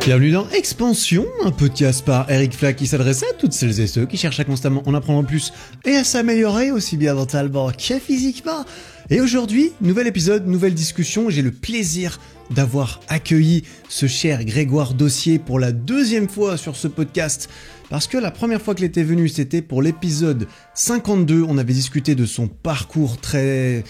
Bienvenue dans Expansion, un podcast par Eric Flack qui s'adresse à toutes celles et ceux qui cherchent à constamment en apprendre plus et à s'améliorer aussi bien mentalement que physiquement. Et aujourd'hui, nouvel épisode, nouvelle discussion. J'ai le plaisir d'avoir accueilli ce cher Grégoire Dossier pour la deuxième fois sur ce podcast. Parce que la première fois qu'il était venu, c'était pour l'épisode 52. On avait discuté de son parcours très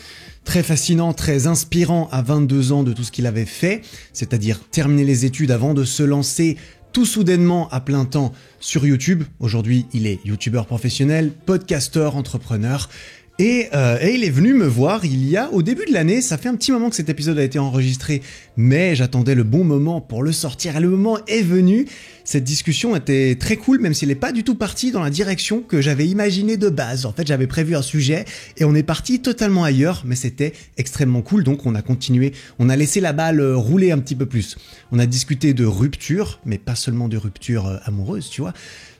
fascinant, très inspirant à 22 ans de tout ce qu'il avait fait, c'est-à-dire terminer les études avant de se lancer tout soudainement à plein temps sur YouTube. Aujourd'hui, il est youtubeur professionnel, podcasteur, entrepreneur. Et il est venu me voir au début de l'année. Ça fait un petit moment que cet épisode a été enregistré, mais j'attendais le bon moment pour le sortir et le moment est venu. Cette discussion était très cool, même s'il n'est pas du tout parti dans la direction que j'avais imaginée de base. En fait, j'avais prévu un sujet et on est parti totalement ailleurs, mais c'était extrêmement cool. Donc on a continué, on a laissé la balle rouler un petit peu plus. On a discuté de rupture, mais pas seulement de rupture amoureuse, tu vois,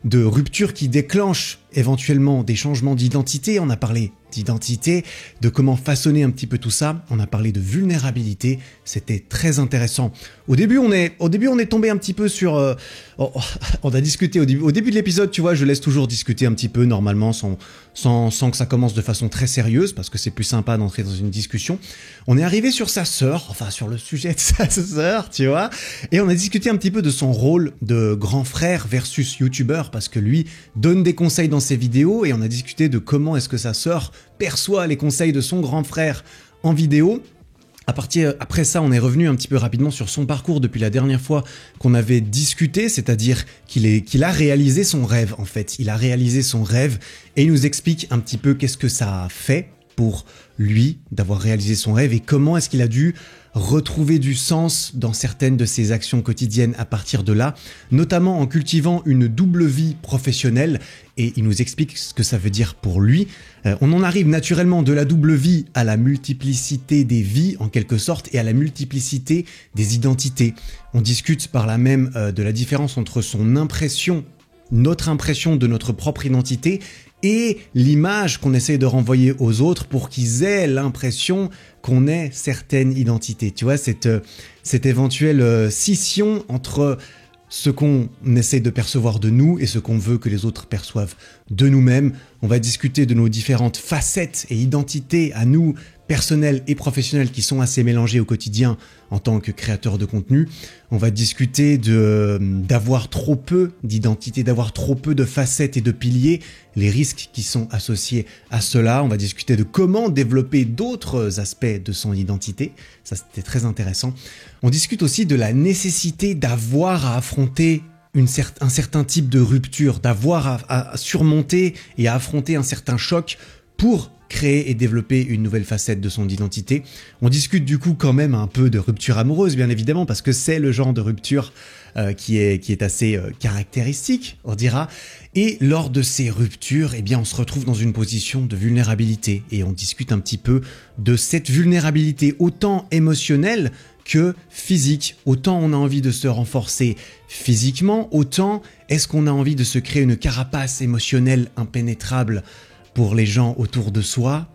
de rupture qui déclenche éventuellement des changements d'identité. On a parlé d'identité, de comment façonner un petit peu tout ça. On a parlé de vulnérabilité. C'était très intéressant. Au début, on est tombé un petit peu sur... on a discuté au début de l'épisode, tu vois, je laisse toujours discuter un petit peu normalement sans que ça commence de façon très sérieuse parce que c'est plus sympa d'entrer dans une discussion. On est arrivé sur sa sœur, enfin sur le sujet de sa sœur, tu vois, et on a discuté un petit peu de son rôle de grand frère versus youtubeur parce que lui donne des conseils dans ses vidéos et on a discuté de comment est-ce que sa sœur perçoit les conseils de son grand frère en vidéo. Après ça, on est revenu un petit peu rapidement sur son parcours depuis la dernière fois qu'on avait discuté, c'est-à-dire qu'il a réalisé son rêve en fait. Il a réalisé son rêve et il nous explique un petit peu qu'est-ce que ça a fait pour lui d'avoir réalisé son rêve et comment est-ce qu'il a dû retrouver du sens dans certaines de ses actions quotidiennes à partir de là, notamment en cultivant une double vie professionnelle et il nous explique ce que ça veut dire pour lui. On en arrive naturellement de la double vie à la multiplicité des vies en quelque sorte et à la multiplicité des identités. On discute par là même de la différence entre notre impression de notre propre identité et l'image qu'on essaie de renvoyer aux autres pour qu'ils aient l'impression qu'on ait certaines identités. Tu vois, cette éventuelle scission entre ce qu'on essaie de percevoir de nous et ce qu'on veut que les autres perçoivent de nous-mêmes. On va discuter de nos différentes facettes et identités à nous, personnelles et professionnelles, qui sont assez mélangées au quotidien en tant que créateur de contenu. On va discuter d'avoir trop peu d'identité, d'avoir trop peu de facettes et de piliers, les risques qui sont associés à cela. On va discuter de comment développer d'autres aspects de son identité. Ça, c'était très intéressant. On discute aussi de la nécessité d'avoir à affronter un certain type de rupture, d'avoir à surmonter et à affronter un certain choc pour créer et développer une nouvelle facette de son identité. On discute du coup quand même un peu de rupture amoureuse, bien évidemment, parce que c'est le genre de rupture qui est assez caractéristique, on dira. Et lors de ces ruptures, eh bien, on se retrouve dans une position de vulnérabilité et on discute un petit peu de cette vulnérabilité autant émotionnelle que physique. Autant on a envie de se renforcer physiquement, autant est-ce qu'on a envie de se créer une carapace émotionnelle impénétrable pour les gens autour de soi.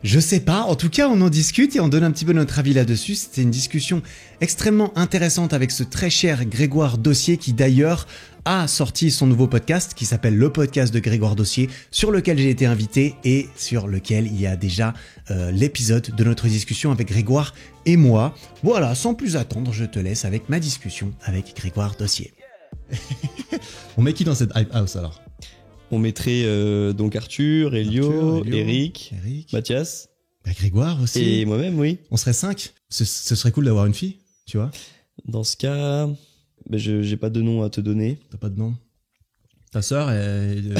Je sais pas, en tout cas on en discute et on donne un petit peu notre avis là-dessus. C'était une discussion extrêmement intéressante avec ce très cher Grégoire Dossier qui d'ailleurs a sorti son nouveau podcast qui s'appelle Le Podcast de Grégoire Dossier, sur lequel j'ai été invité et sur lequel il y a déjà l'épisode de notre discussion avec Grégoire et moi. Voilà, sans plus attendre, je te laisse avec ma discussion avec Grégoire Dossier. On met qui dans cette hype house alors ? On mettrait donc Arthur, Elio, Eric, Mathias. Bah, Grégoire aussi. Et moi-même, oui. On serait 5. Ce serait cool d'avoir une fille, tu vois. Dans ce cas, bah, j'ai pas de nom à te donner. T'as pas de nom. Ta sœur, elle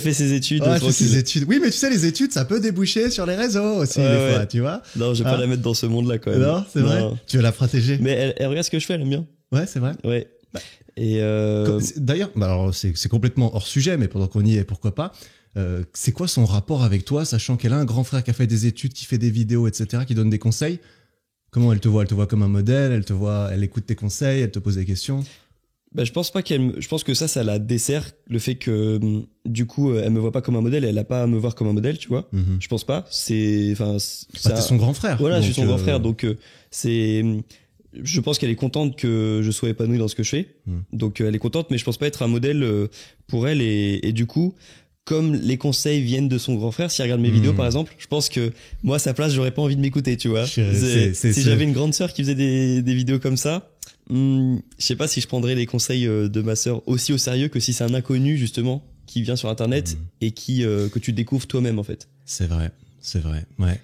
fait ses études. Ouais, elle fait ses études. Oui, mais tu sais, les études, ça peut déboucher sur les réseaux aussi, des fois, tu vois. Non, je vais pas la mettre dans ce monde-là, quand même. Non, c'est vrai. Tu veux la protéger. Mais elle regarde ce que je fais, elle aime bien. Ouais, c'est vrai. Ouais. Et d'ailleurs, bah alors c'est complètement hors sujet, mais pendant qu'on y est, pourquoi pas. C'est quoi son rapport avec toi, sachant qu'elle a un grand frère qui a fait des études, qui fait des vidéos, etc., qui donne des conseils. Comment elle te voit? Elle te voit comme un modèle, elle écoute tes conseils, elle te pose des questions. Bah, je pense pas je pense que ça la dessert, le fait que, du coup, elle me voit pas comme un modèle, elle a pas à me voir comme un modèle, tu vois. Mhm. Je pense pas. Bah, t'es son grand frère. Voilà, je suis donc, son grand frère, donc, je pense qu'elle est contente que je sois épanoui dans ce que je fais. Donc, elle est contente, mais je pense pas être un modèle pour elle, et du coup, comme les conseils viennent de son grand frère, si elle regarde mes vidéos, par exemple, je pense que moi, à sa place, j'aurais pas envie de m'écouter, tu vois. Si j'avais une grande sœur qui faisait des vidéos comme ça, je sais pas si je prendrais les conseils de ma sœur aussi au sérieux que si c'est un inconnu, justement, qui vient sur Internet et que tu découvres toi-même, en fait. C'est vrai, ouais.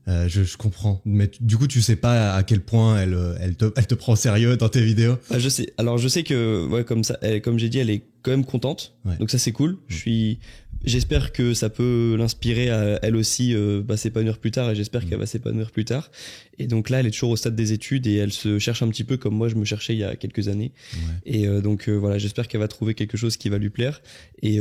Je comprends. Mais du coup, tu sais pas à quel point elle te prend au sérieux dans tes vidéos. Ah, je sais. Alors, je sais que, ouais, comme ça, comme j'ai dit, elle est quand même contente. Ouais. Donc ça, c'est cool. J'espère que ça peut l'inspirer à elle aussi s'épanouir plus tard, et j'espère qu'elle va s'épanouir plus tard. Et donc là, elle est toujours au stade des études et elle se cherche un petit peu comme moi je me cherchais il y a quelques années. Ouais. Et voilà, j'espère qu'elle va trouver quelque chose qui va lui plaire. Et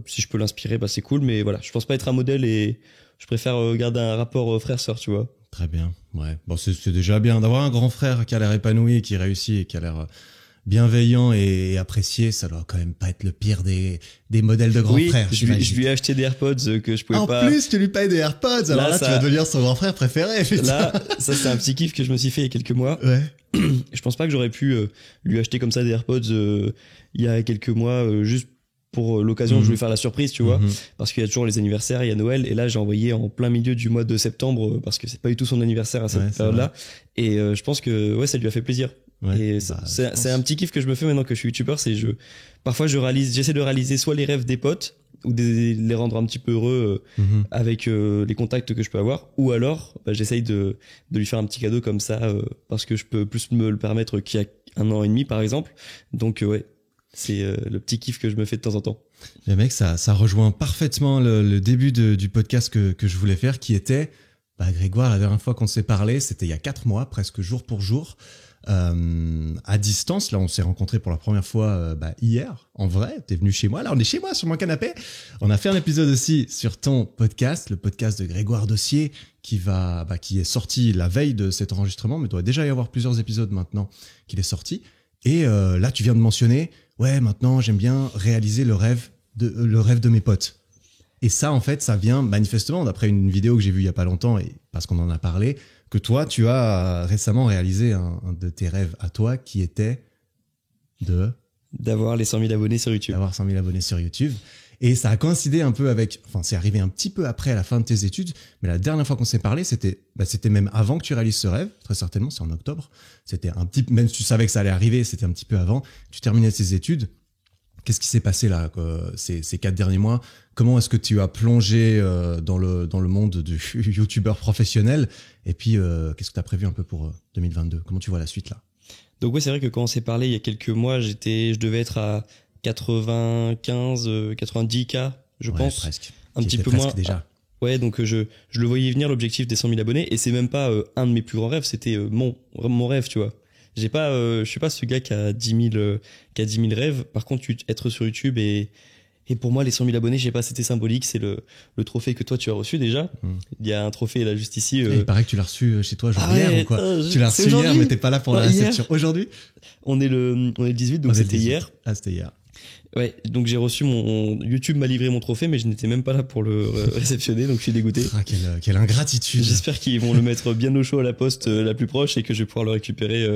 si je peux l'inspirer, c'est cool. Mais voilà, je pense pas être un modèle et je préfère garder un rapport frère-sœur, tu vois. Très bien, ouais. Bon, c'est déjà bien d'avoir un grand frère qui a l'air épanoui, qui réussit et qui a l'air bienveillant et apprécié. Ça doit quand même pas être le pire des modèles de grands frères. Je lui ai acheté des AirPods que je pouvais pas. En plus, tu lui payes des AirPods. Alors là, tu vas devenir son grand frère préféré. Putain. Là, ça c'est un petit kiff que je me suis fait il y a quelques mois. Ouais. Je pense pas que j'aurais pu lui acheter comme ça des AirPods il y a quelques mois juste pour l'occasion. Je voulais faire la surprise, tu vois, parce qu'il y a toujours les anniversaires, il y a Noël, et là j'ai envoyé en plein milieu du mois de septembre parce que c'est pas du tout son anniversaire à cette période-là, et je pense que ça lui a fait plaisir. Ouais, et c'est un petit kiff que je me fais maintenant que je suis youtubeur, parfois j'essaie de réaliser soit les rêves des potes ou les rendre un petit peu heureux avec les contacts que je peux avoir, ou alors j'essaye de lui faire un petit cadeau comme ça parce que je peux plus me le permettre qu'il y a 1 an et demi par exemple. Donc ouais, c'est le petit kiff que je me fais de temps en temps. Mais mec, ça rejoint parfaitement le début du podcast que je voulais faire, qui était, Grégoire, la dernière fois qu'on s'est parlé, c'était il y a 4 mois, presque jour pour jour, à distance. Là, on s'est rencontrés pour la première fois hier, en vrai. T'es venu chez moi, là on est chez moi, sur mon canapé. On a fait un épisode aussi sur ton podcast, le podcast de Grégoire Dossier, qui est sorti la veille de cet enregistrement, mais il doit déjà y avoir plusieurs épisodes maintenant qu'il est sorti. Et là, tu viens de mentionner, ouais, maintenant, j'aime bien réaliser le rêve de mes potes. Et ça, en fait, ça vient manifestement, d'après une vidéo que j'ai vue il y a pas longtemps, et parce qu'on en a parlé, que toi, tu as récemment réalisé un de tes rêves à toi, qui était d'avoir les 100 000 abonnés sur YouTube. D'avoir 100 000 abonnés sur YouTube. Et ça a coïncidé un peu c'est arrivé un petit peu après la fin de tes études, mais la dernière fois qu'on s'est parlé, c'était même avant que tu réalises ce rêve, très certainement, c'est en octobre. C'était même si tu savais que ça allait arriver, c'était un petit peu avant. Tu terminais tes études. Qu'est-ce qui s'est passé là, ces 4 derniers mois? Comment est-ce que tu as plongé dans le monde du youtubeur professionnel? Et puis, qu'est-ce que tu as prévu un peu pour 2022? Comment tu vois la suite là? Donc ouais, c'est vrai que quand on s'est parlé il y a quelques mois, je devais être à 95, 90K, je pense. Presque. Un petit peu moins. Déjà. Ouais, donc je le voyais venir, l'objectif des 100 000 abonnés, et c'est même pas un de mes plus grands rêves, c'était mon rêve, tu vois. Je suis pas ce gars qui a 10 000 rêves. Par contre, être sur YouTube et pour moi, les 100 000 abonnés, je sais pas, c'était symbolique. C'est le trophée que toi tu as reçu déjà. Il y a un trophée là juste ici. Il paraît que tu l'as reçu chez toi hier ou quoi? Tu l'as reçu hier, mais t'es pas là pour la réception. Aujourd'hui? On est le 18, donc c'était hier. Ah, c'était hier. Ouais, donc j'ai reçu YouTube m'a livré mon trophée, mais je n'étais même pas là pour le réceptionner, donc je suis dégoûté. Ah, quelle ingratitude. J'espère qu'ils vont le mettre bien au chaud à la poste la plus proche et que je vais pouvoir le récupérer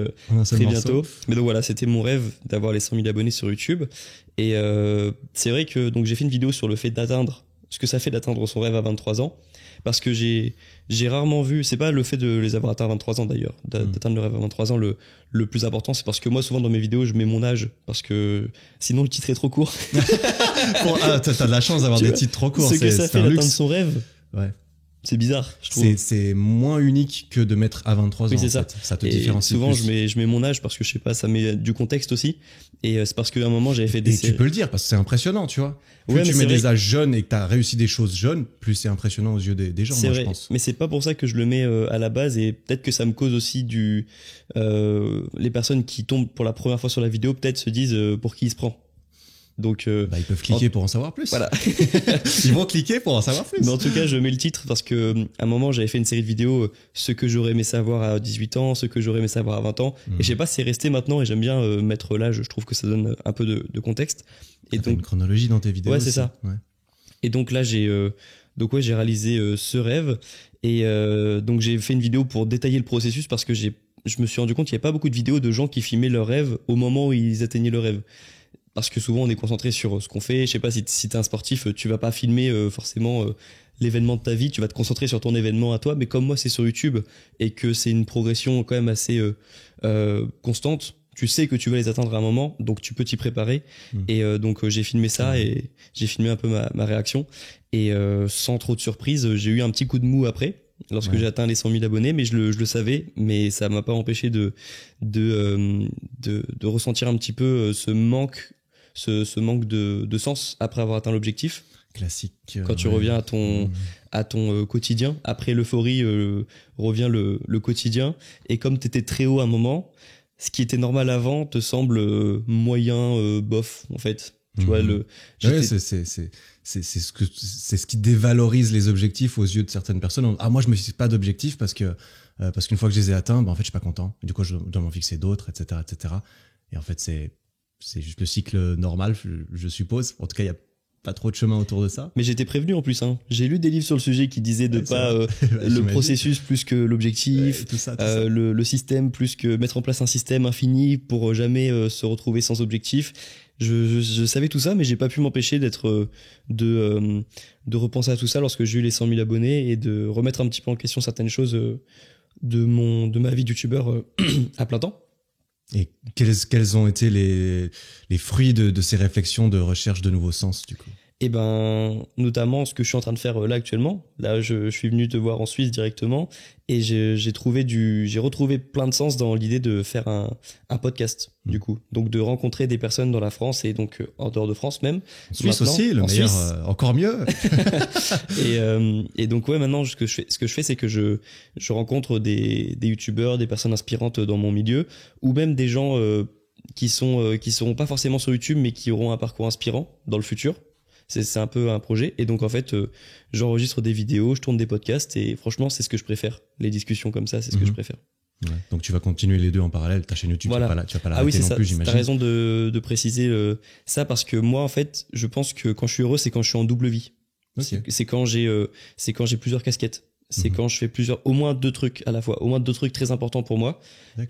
très bientôt. Mais donc voilà, c'était mon rêve d'avoir les 100 000 abonnés sur YouTube. Et c'est vrai que donc j'ai fait une vidéo sur le fait d'atteindre, ce que ça fait d'atteindre son rêve à 23 ans. Parce que j'ai rarement vu, c'est pas le fait de les avoir atteints à 23 ans d'ailleurs, d'atteindre le rêve à 23 ans, le plus important, c'est parce que moi souvent dans mes vidéos je mets mon âge, parce que sinon le titre est trop court. T'as de la chance d'avoir des titres trop courts. Ce que ça fait d'atteindre son rêve, ouais. C'est bizarre, je trouve. C'est moins unique que de mettre à 23 ans. Oui, c'est ça. Ça te différencie. Souvent, plus. je mets mon âge parce que je sais pas, ça met du contexte aussi. Et c'est parce qu'à un moment, j'avais fait des séries. Tu peux le dire parce que c'est impressionnant, tu vois. Plus tu mets des âges jeunes et que t'as réussi des choses jeunes, plus c'est impressionnant aux yeux des gens, moi, je pense. Mais c'est pas pour ça que je le mets à la base, et peut-être que ça me cause aussi les personnes qui tombent pour la première fois sur la vidéo, peut-être se disent pour qui il se prend. Donc, ils peuvent cliquer pour en savoir plus. Voilà. Ils vont cliquer pour en savoir plus. Mais en tout cas, je mets le titre parce que à un moment, j'avais fait une série de vidéos, ce que j'aurais aimé savoir à 18 ans, ce que j'aurais aimé savoir à 20 ans. Et je sais pas, c'est resté maintenant et j'aime bien mettre l'âge. Je trouve que ça donne un peu de contexte. Et ça donc, fait une chronologie dans tes vidéos. Ouais, aussi. c'est ça. Ouais. Et donc là, j'ai réalisé ce rêve. Et donc, j'ai fait une vidéo pour détailler le processus parce que je me suis rendu compte qu'il n'y avait pas beaucoup de vidéos de gens qui filmaient leur rêve au moment où ils atteignaient le rêve. Parce que souvent on est concentré sur ce qu'on fait. Je sais pas, si t'es un sportif, tu vas pas filmer forcément l'événement de ta vie, tu vas te concentrer sur ton événement à toi. Mais comme moi c'est sur YouTube et que c'est une progression quand même assez constante, tu sais que tu vas les atteindre à un moment, donc tu peux t'y préparer. Et donc j'ai filmé ça et j'ai filmé un peu ma réaction. Et sans trop de surprise, j'ai eu un petit coup de mou après. Lorsque j'ai atteint les 100 000 abonnés, mais je le savais, mais ça m'a pas empêché de ressentir un petit peu ce manque de sens après avoir atteint l'objectif. Classique. Quand tu reviens à ton quotidien, après l'euphorie revient le quotidien, et comme t'étais très haut à un moment, ce qui était normal avant te semble moyen, bof en fait. Tu vois c'est ce qui dévalorise les objectifs aux yeux de certaines personnes. Ah, moi je me fixe pas d'objectifs parce qu'une fois que je les ai atteints, en fait je suis pas content. Et du coup je dois m'en fixer d'autres, etc., etc. Et en fait c'est juste le cycle normal, je suppose. En tout cas il y a pas trop de chemin autour de ça. Mais j'étais prévenu en plus. J'ai lu des livres sur le sujet qui disaient de pas le processus plus que l'objectif, tout ça. Le système plus que mettre en place un système infini pour jamais se retrouver sans objectif. Je savais tout ça, mais j'ai pas pu m'empêcher de repenser à tout ça lorsque j'ai eu les 100 000 abonnés et de remettre un petit peu en question certaines choses de ma vie de youtubeur à plein temps. Et quels ont été les fruits de ces réflexions de recherche de nouveaux sens, du coup? Et ben, notamment ce que je suis en train de faire là actuellement. Là, je suis venu te voir en Suisse directement et j'ai retrouvé plein de sens dans l'idée de faire un podcast, du coup. Donc, de rencontrer des personnes dans la France et donc en dehors de France même. En Suisse aussi, le meilleur, encore mieux. Et donc, ouais, maintenant, ce que je fais, c'est que je rencontre des youtubeurs, des personnes inspirantes dans mon milieu, ou même des gens qui seront pas forcément sur YouTube, mais qui auront un parcours inspirant dans le futur. C'est un peu un projet. Et donc, en fait, j'enregistre des vidéos, je tourne des podcasts et franchement, c'est ce que je préfère. Les discussions comme ça, c'est ce que je préfère. Ouais. Donc, tu vas continuer les deux en parallèle. Ta chaîne YouTube, voilà. tu vas pas l'arrêter non plus, j'imagine. T'as raison de préciser ça parce que moi, en fait, je pense que quand je suis heureux, c'est quand je suis en double vie. Okay. C'est quand j'ai plusieurs casquettes. C'est quand je fais au moins 2 trucs à la fois, au moins 2 trucs très importants pour moi.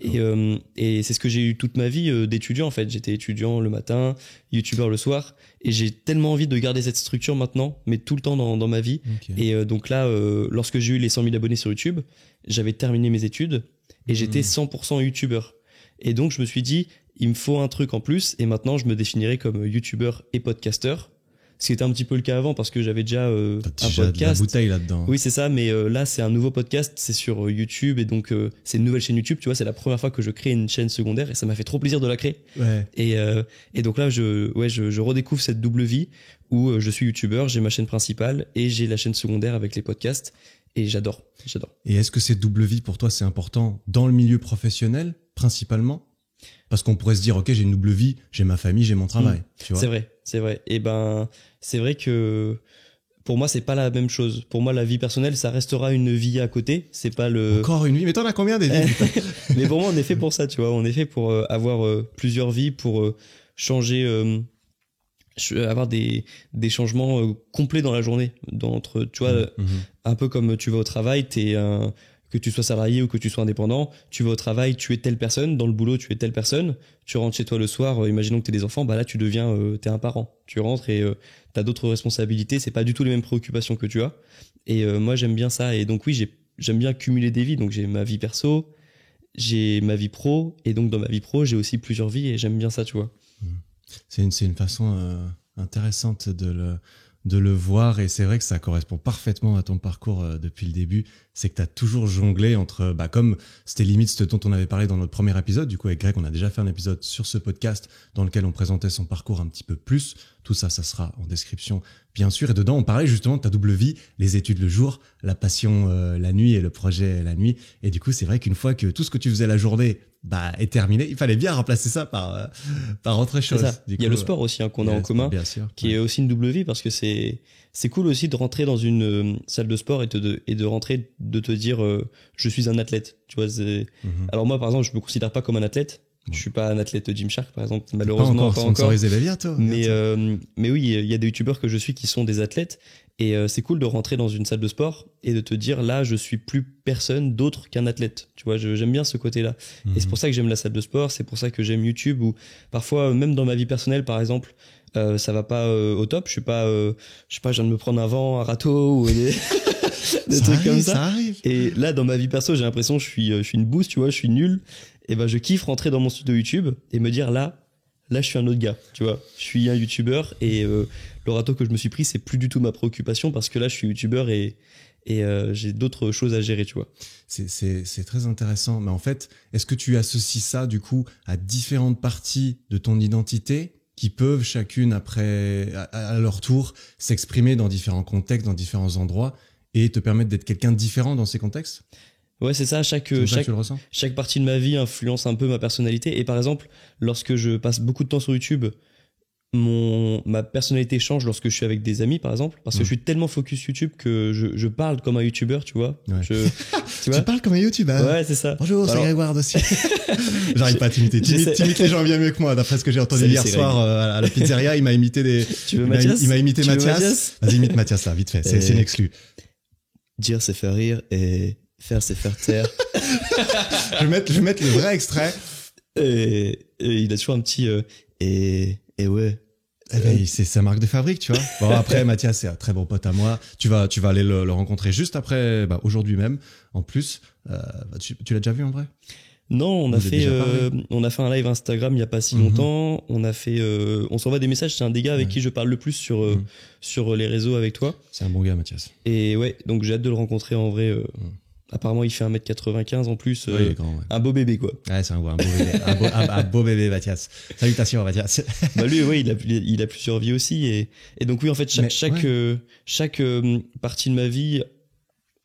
Et c'est ce que j'ai eu toute ma vie d'étudiant en fait. J'étais étudiant le matin, youtubeur le soir, et j'ai tellement envie de garder cette structure maintenant, mais tout le temps dans ma vie. Okay. Et donc là, lorsque j'ai eu les 100 000 abonnés sur YouTube, j'avais terminé mes études et j'étais 100% youtubeur. Et donc je me suis dit, il me faut un truc en plus, et maintenant je me définirais comme youtubeur et podcasteur. Ce qui était un petit peu le cas avant parce que j'avais déjà un podcast. De la bouteille là-dedans. Oui, c'est ça, mais là c'est un nouveau podcast, c'est sur YouTube et donc c'est une nouvelle chaîne YouTube, tu vois, c'est la première fois que je crée une chaîne secondaire et ça m'a fait trop plaisir de la créer. Ouais. Et donc là je redécouvre cette double vie où je suis youtubeur, j'ai ma chaîne principale et j'ai la chaîne secondaire avec les podcasts et j'adore. Et est-ce que cette double vie pour toi c'est important dans le milieu professionnel principalement? Parce qu'on pourrait se dire, ok, j'ai une double vie, j'ai ma famille, j'ai mon travail. Tu vois, c'est vrai. Et ben, c'est vrai que pour moi, c'est pas la même chose. Pour moi, la vie personnelle, ça restera une vie à côté. C'est pas Encore une vie, mais t'en as combien des vies? Mais pour moi, on est fait pour ça, tu vois. On est fait pour avoir plusieurs vies, pour changer, avoir des changements complets dans la journée. Tu vois, un peu comme tu vas au travail, que tu sois salarié ou que tu sois indépendant, tu vas au travail, tu es telle personne, dans le boulot, tu es telle personne, tu rentres chez toi le soir, imaginons que tu es des enfants, bah là, tu deviens, t'es un parent. Tu rentres et t'as d'autres responsabilités, c'est pas du tout les mêmes préoccupations que tu as. Et moi, j'aime bien ça. Et donc, oui, j'aime bien cumuler des vies. Donc, j'ai ma vie perso, j'ai ma vie pro, et donc, dans ma vie pro, j'ai aussi plusieurs vies et j'aime bien ça, tu vois. C'est une façon intéressante de le voir, et c'est vrai que ça correspond parfaitement à ton parcours depuis le début. C'est que tu as toujours jonglé entre, comme c'était limite ce dont on avait parlé dans notre premier épisode, du coup avec Greg on a déjà fait un épisode sur ce podcast dans lequel on présentait son parcours un petit peu plus, Tout ça, ça sera en description, bien sûr. Et dedans, on parlait justement de ta double vie, les études le jour, la passion la nuit et le projet la nuit. Et du coup, c'est vrai qu'une fois que tout ce que tu faisais la journée est terminé, il fallait bien remplacer ça par autre chose. Il y a le sport aussi qu'on a en commun, bien sûr, qui est aussi une double vie, parce que c'est cool aussi de rentrer dans une salle de sport et de rentrer, de te dire je suis un athlète. Tu vois, Alors moi, par exemple, je me considère pas comme un athlète. Je suis pas un athlète Gymshark, par exemple, malheureusement pas encore. Bientôt. Mais oui, il y a des youtubeurs que je suis qui sont des athlètes, et c'est cool de rentrer dans une salle de sport et de te dire là, je suis plus personne d'autre qu'un athlète. Tu vois, j'aime bien ce côté-là. Et c'est pour ça que j'aime la salle de sport, c'est pour ça que j'aime YouTube, ou parfois même dans ma vie personnelle, par exemple, ça va pas au top. Je suis pas, je sais pas, je viens de me prendre un vent, un râteau ou des trucs comme ça. Ça arrive. Et là, dans ma vie perso, j'ai l'impression que je suis une bouse, tu vois, je suis nul. Et ben, je kiffe rentrer dans mon studio YouTube et me dire là, je suis un autre gars, tu vois. Je suis un youtubeur, et le râteau que je me suis pris, c'est plus du tout ma préoccupation, parce que là, je suis youtubeur et j'ai d'autres choses à gérer, tu vois. C'est très intéressant. Mais en fait, est-ce que tu associes ça, du coup, à différentes parties de ton identité qui peuvent chacune, après, à leur tour, s'exprimer dans différents contextes, dans différents endroits, et te permettre d'être quelqu'un de différent dans ces contextes? Ouais, c'est ça. Chaque partie de ma vie influence un peu ma personnalité. Et par exemple, lorsque je passe beaucoup de temps sur YouTube, ma personnalité change lorsque je suis avec des amis, par exemple, parce que je suis tellement focus YouTube que je parle comme un YouTuber, tu vois. Ouais. Tu vois, tu parles comme un YouTuber. Ouais, c'est ça. Bonjour, c'est Grégoire aussi. J'arrive pas à t'imiter. T'imites les gens bien mieux que moi. D'après ce que j'ai entendu hier soir à la pizzeria, il m'a imité il m'a imité Mathias. Vas-y, imite Mathias là, vite fait. C'est une exclue. Dire, c'est faire rire, et faire, c'est faire taire. je vais mettre le vrai extrait. Et il a toujours un petit et ouais. C'est sa marque de fabrique, tu vois. Bon, après, Mathias, c'est un très bon pote à moi. Tu vas aller le rencontrer juste après, aujourd'hui même. En plus, tu l'as déjà vu en vrai? Non, on a fait un live Instagram il y a pas si longtemps. On s'envoie des messages. C'est un des gars avec qui je parle le plus sur les réseaux avec toi. C'est un bon gars, Mathias. Et ouais, donc j'ai hâte de le rencontrer en vrai. Apparemment, il fait 1m95 en plus. Oui, il est grand, ouais. Un beau bébé, quoi. Ouais, c'est un beau bébé. un beau bébé, Mathias. Salutations, Mathias. Bah lui, ouais, il a plusieurs vies aussi. Et donc oui, en fait, chaque partie de ma vie,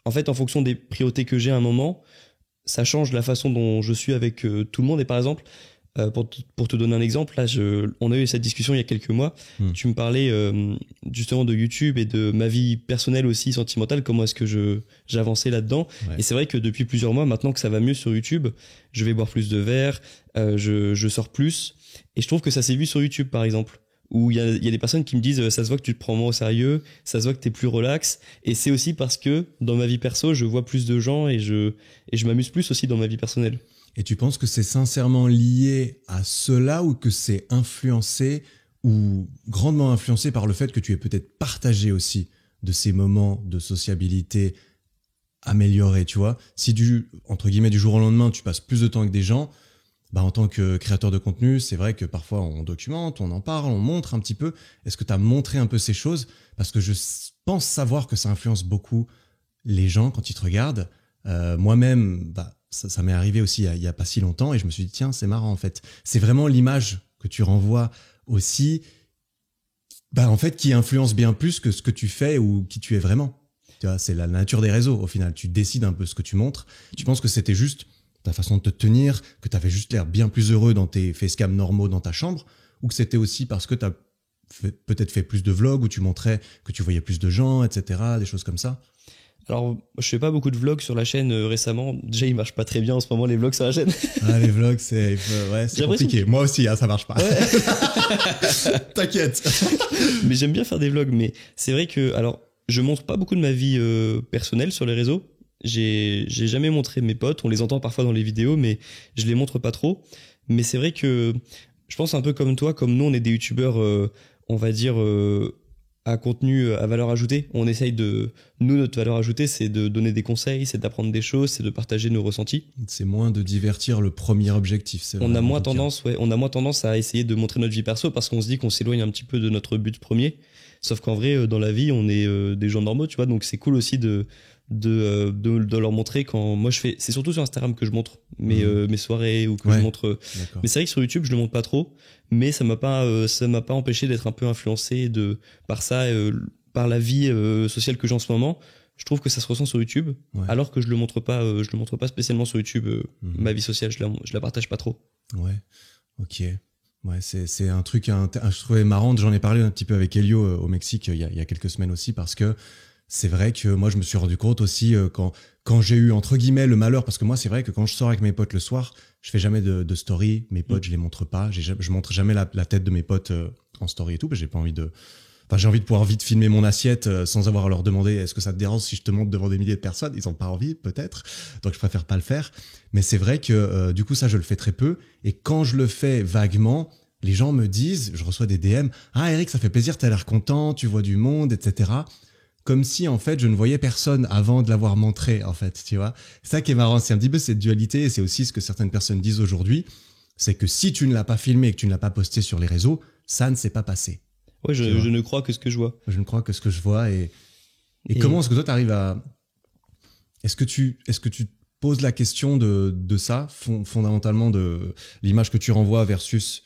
en fait, en fonction des priorités que j'ai à un moment, ça change la façon dont je suis avec tout le monde. Et par exemple, pour te donner un exemple, là, on a eu cette discussion il y a quelques mois. Tu me parlais justement de YouTube et de ma vie personnelle aussi, sentimentale, comment est-ce que j'avançais là-dedans. Ouais. Et c'est vrai que depuis plusieurs mois, maintenant que ça va mieux sur YouTube, je vais boire plus de verre, je sors plus. Et je trouve que ça s'est vu sur YouTube, par exemple, où il y a des personnes qui me disent ça se voit que tu te prends moins au sérieux, ça se voit que t'es plus relax. Et c'est aussi parce que dans ma vie perso, je vois plus de gens et je m'amuse plus aussi dans ma vie personnelle. Et tu penses que c'est sincèrement lié à cela, ou que c'est influencé ou grandement influencé par le fait que tu aies peut-être partagé aussi de ces moments de sociabilité améliorés, tu vois? Si entre guillemets, du jour au lendemain, tu passes plus de temps avec des gens, en tant que créateur de contenu, c'est vrai que parfois on documente, on en parle, on montre un petit peu. Est-ce que tu as montré un peu ces choses? Parce que je pense savoir que ça influence beaucoup les gens quand ils te regardent. Moi-même, ça m'est arrivé aussi il y a pas si longtemps, et je me suis dit tiens, c'est marrant en fait. C'est vraiment l'image que tu renvoies aussi, en fait, qui influence bien plus que ce que tu fais ou qui tu es vraiment. Tu vois, c'est la nature des réseaux au final. Tu décides un peu ce que tu montres. Tu penses que c'était juste ta façon de te tenir, que tu avais juste l'air bien plus heureux dans tes facecam normaux dans ta chambre, ou que c'était aussi parce que tu as peut-être fait plus de vlogs où tu montrais que tu voyais plus de gens, etc., des choses comme ça? Alors, je fais pas beaucoup de vlogs sur la chaîne récemment. Déjà, ils marchent pas très bien en ce moment, les vlogs sur la chaîne. Ah, les vlogs, c'est compliqué. Moi aussi, ça marche pas. Ouais. T'inquiète. Mais j'aime bien faire des vlogs. Mais c'est vrai que, alors, je montre pas beaucoup de ma vie personnelle sur les réseaux. J'ai jamais montré mes potes. On les entend parfois dans les vidéos, mais je les montre pas trop. Mais c'est vrai que je pense un peu comme toi, comme nous, on est des youtubeurs, on va dire, à contenu à valeur ajoutée. On essaye notre valeur ajoutée, c'est de donner des conseils, c'est d'apprendre des choses, c'est de partager nos ressentis. C'est moins de divertir le premier objectif. On a moins tendance à essayer de montrer notre vie perso, parce qu'on se dit qu'on s'éloigne un petit peu de notre but premier. Sauf qu'en vrai, dans la vie, on est des gens normaux, tu vois. Donc c'est cool aussi de de leur montrer quand moi je fais. C'est surtout sur Instagram que je montre mes soirées ou que je montre. D'accord. Mais c'est vrai que sur YouTube je le montre pas trop, mais ça m'a pas empêché d'être un peu influencé par ça, par la vie sociale que j'ai en ce moment. Je trouve que ça se ressent sur YouTube, alors que je le montre pas spécialement sur YouTube. Ma vie sociale, je la partage pas trop. Ouais, ok. Ouais, c'est un truc, je trouvais marrant. J'en ai parlé un petit peu avec Elio au Mexique il y a quelques semaines aussi, parce que c'est vrai que moi je me suis rendu compte aussi quand j'ai eu entre guillemets le malheur, parce que moi c'est vrai que quand je sors avec mes potes le soir, je fais jamais de story. Mes potes, je les montre pas. Je montre jamais la tête de mes potes en story et tout, parce que j'ai pas envie de. Enfin, j'ai envie de pouvoir vite filmer mon assiette sans avoir à leur demander est-ce que ça te dérange si je te montre devant des milliers de personnes. Ils ont pas envie, peut-être. Donc, je préfère pas le faire. Mais c'est vrai que du coup, ça, je le fais très peu. Et quand je le fais vaguement, les gens me disent, je reçois des DM, ah Eric, ça fait plaisir, t'as l'air content, tu vois du monde, etc. Comme si en fait je ne voyais personne avant de l'avoir montré, en fait, tu vois. C'est ça qui est marrant, c'est un petit peu cette dualité, et c'est aussi ce que certaines personnes disent aujourd'hui, c'est que si tu ne l'as pas filmé et que tu ne l'as pas posté sur les réseaux, ça ne s'est pas passé. Ouais, je ne crois que ce que je vois. Je ne crois que ce que je vois. Et comment est-ce que toi, tu arrives à... Est-ce que tu te poses la question de ça, fondamentalement, de l'image que tu renvoies versus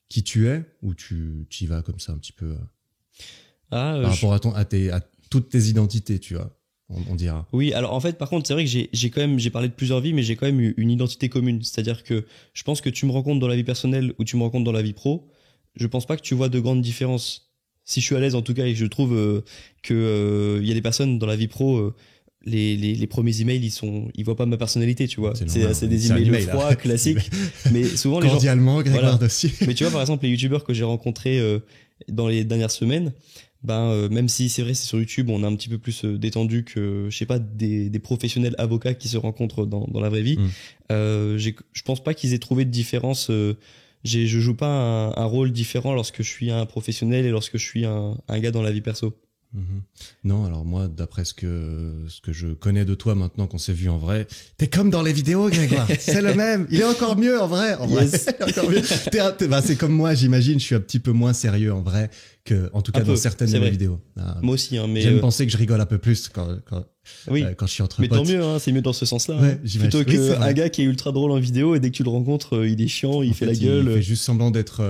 qui tu es, ou tu y vas comme ça un petit peu par rapport à toutes tes identités, tu vois, on dira. Oui, alors en fait, par contre, c'est vrai que j'ai parlé de plusieurs vies, mais j'ai quand même eu une identité commune. C'est-à-dire que je pense que tu me rencontres dans la vie personnelle ou tu me rencontres dans la vie pro, je pense pas que tu vois de grandes différences. Si je suis à l'aise en tout cas et que je trouve que y a des personnes dans la vie pro, les premiers emails ils voient pas ma personnalité, tu vois. C'est des emails froids classiques, mais souvent les gens cordialement Grégoire Dossier. Mais tu vois, par exemple, les youtubeurs que j'ai rencontrés dans les dernières semaines, même si c'est vrai, c'est sur YouTube, on est un petit peu plus détendu que, je sais pas, des professionnels avocats qui se rencontrent dans la vraie vie. Je pense pas qu'ils aient trouvé de différence. Je joue pas un rôle différent lorsque je suis un professionnel et lorsque je suis un gars dans la vie perso. Non, alors moi, d'après ce que je connais de toi maintenant qu'on s'est vu en vrai, t'es comme dans les vidéos, Grégoire. C'est le même. Il est encore mieux en vrai. Yes. Encore mieux. C'est comme moi, j'imagine. Je suis un petit peu moins sérieux en vrai que, en tout cas, dans certaines de mes vidéos. Moi aussi, hein, mais j'aime penser que je rigole un peu plus quand je suis entre potes. Mais tant mieux, hein, c'est mieux dans ce sens-là. Ouais, plutôt qu'un gars qui est ultra drôle en vidéo et dès que tu le rencontres, il est chiant, il fait la gueule. Il fait juste semblant d'être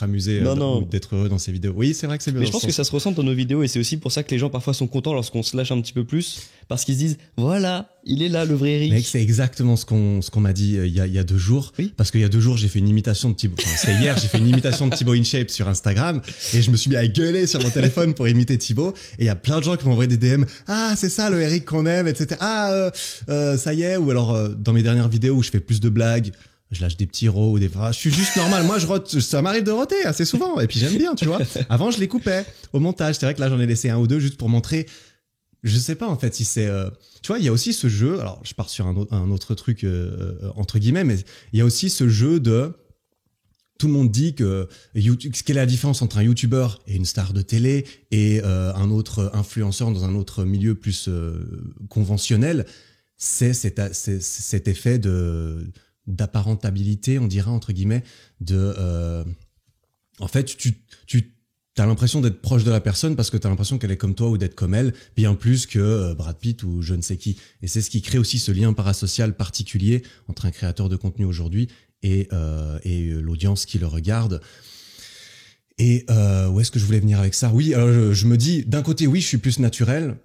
amusé, ou d'être heureux dans ses vidéos. Oui, c'est vrai que c'est mieux. Mais je pense que ça se ressent dans nos vidéos et c'est aussi pour ça que les gens parfois sont contents lorsqu'on se lâche un petit peu plus, parce qu'ils se disent voilà, il est là le vrai Eric. Mec, c'est exactement ce qu'on m'a dit il y a 2 jours. Oui. Parce qu'il y a 2 jours, j'ai fait une imitation de Thibaut. Enfin, c'est hier, j'ai fait une imitation de Thibaut InShape sur Instagram et je me suis mis à gueuler sur mon téléphone pour imiter Thibaut. Et il y a plein de gens qui m'ont envoyé des DM. Ah, c'est ça le Eric qu'on aime, etc. Ah, ça y est. Ou alors dans mes dernières vidéos où je fais plus de blagues, je lâche des petits rots ou des phrases. Je suis juste normal. Moi, ça m'arrive de roter assez souvent. Et puis j'aime bien, tu vois. Avant, je les coupais au montage. C'est vrai que là, j'en ai laissé 1 ou 2 juste pour montrer. Je sais pas en fait si c'est. Tu vois, il y a aussi ce jeu. Alors, je pars sur un autre truc entre guillemets, mais il y a aussi ce jeu de. Tout le monde dit que quelle est la différence entre un youtubeur et une star de télé et un autre influenceur dans un autre milieu plus conventionnel. C'est cet effet d'apparentabilité, on dirait entre guillemets, en fait, tu t'as l'impression d'être proche de la personne parce que t'as l'impression qu'elle est comme toi ou d'être comme elle, bien plus que Brad Pitt ou je ne sais qui. Et c'est ce qui crée aussi ce lien parasocial particulier entre un créateur de contenu aujourd'hui et l'audience qui le regarde. Et où est-ce que je voulais venir avec ça? Oui, alors je me dis, d'un côté, oui, je suis plus naturel,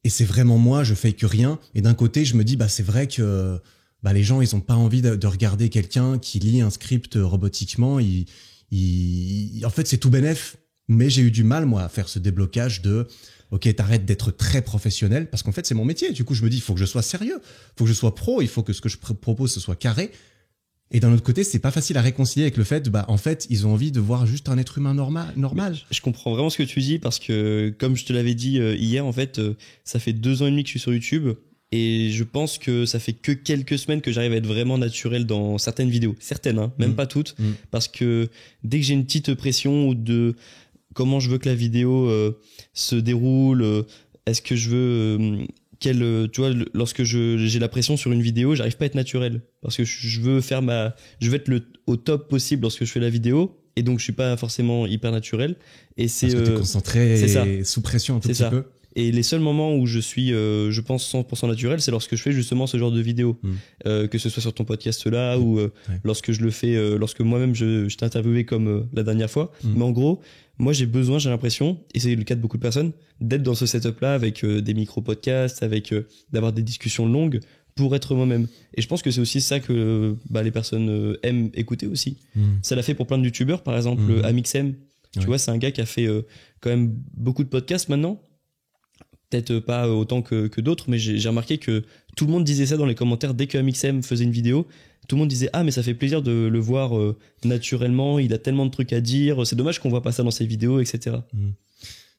et c'est vraiment moi, je fake rien. Et d'un côté, je me dis, c'est vrai que les gens, ils ont pas envie de regarder quelqu'un qui lit un script robotiquement. En fait, c'est tout bénef. Mais j'ai eu du mal, moi, à faire ce déblocage de ok, t'arrêtes d'être très professionnel, parce qu'en fait, c'est mon métier. Du coup, je me dis, il faut que je sois sérieux, il faut que je sois pro, il faut que ce que je propose, ce soit carré. Et d'un autre côté, c'est pas facile à réconcilier avec le fait, en fait, ils ont envie de voir juste un être humain normal. Je comprends vraiment ce que tu dis, parce que, comme je te l'avais dit hier, en fait, ça fait 2 ans et demi que je suis sur YouTube. Et je pense que ça fait que quelques semaines que j'arrive à être vraiment naturel dans certaines vidéos. Certaines, hein, même pas toutes. Parce que dès que j'ai une petite pression ou de comment je veux que la vidéo se déroule, est-ce que je veux tu vois, lorsque j'ai la pression sur une vidéo, j'arrive pas à être naturel parce que je veux être au top possible lorsque je fais la vidéo, et donc je suis pas forcément hyper naturel, et c'est parce que t'es concentré et sous pression un tout petit peu. Et les seuls moments où je suis, je pense, 100% naturel, c'est lorsque je fais justement ce genre de vidéo. Que ce soit sur ton podcast là ou lorsque je le fais, lorsque moi-même je t'ai interviewé comme la dernière fois. Mais en gros, moi j'ai l'impression, et c'est le cas de beaucoup de personnes, d'être dans ce setup là avec des micro-podcasts, avec d'avoir des discussions longues pour être moi-même. Et je pense que c'est aussi ça que les personnes aiment écouter aussi. Ça l'a fait pour plein de youtubeurs, par exemple Amixem. Tu vois, c'est un gars qui a fait quand même beaucoup de podcasts maintenant. Peut-être pas autant que d'autres, mais j'ai remarqué que tout le monde disait ça dans les commentaires dès que Amixem faisait une vidéo. Tout le monde disait « Ah, mais ça fait plaisir de le voir naturellement, il a tellement de trucs à dire, c'est dommage qu'on voit pas ça dans ses vidéos, etc. »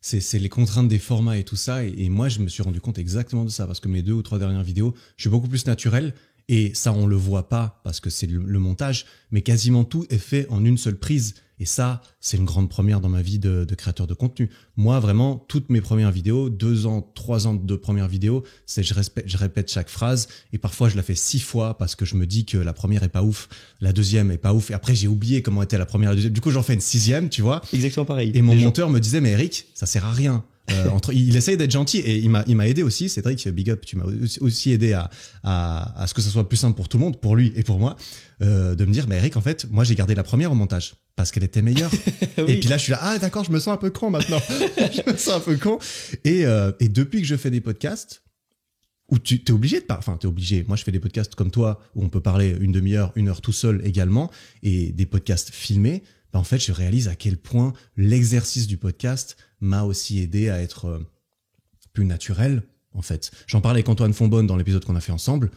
C'est les contraintes des formats et tout ça. Et moi, je me suis rendu compte exactement de ça parce que mes 2 ou 3 dernières vidéos, je suis beaucoup plus naturel. Et ça, on le voit pas parce que c'est le montage, mais quasiment tout est fait en une seule prise. Et ça, c'est une grande première dans ma vie de créateur de contenu. Moi, vraiment, toutes mes premières vidéos, 2 ans, 3 ans de premières vidéos, c'est je répète chaque phrase et parfois je la fais 6 fois parce que je me dis que la première est pas ouf, la deuxième est pas ouf et après j'ai oublié comment était la première et la deuxième. Du coup, j'en fais une 6e, tu vois. Exactement pareil. Et mon monteur me disait, mais Eric, ça sert à rien. Il essaye d'être gentil et il m'a aidé aussi. Cédric, big up, tu m'as aussi aidé à ce que ça soit plus simple pour tout le monde, pour lui et pour moi, de me dire, mais Eric, en fait, moi j'ai gardé la première au montage parce qu'elle était meilleure. Oui. Et puis là, je suis là, ah d'accord, je me sens un peu con maintenant. Je me sens un peu con. Et depuis que je fais des podcasts, où t'es obligé t'es obligé. Moi, je fais des podcasts comme toi où on peut parler une demi-heure, 1 heure tout seul également, et des podcasts filmés. En fait, je réalise à quel point l'exercice du podcast m'a aussi aidé à être plus naturel, en fait. J'en parlais avec Antoine Fonbonne dans l'épisode qu'on a fait ensemble.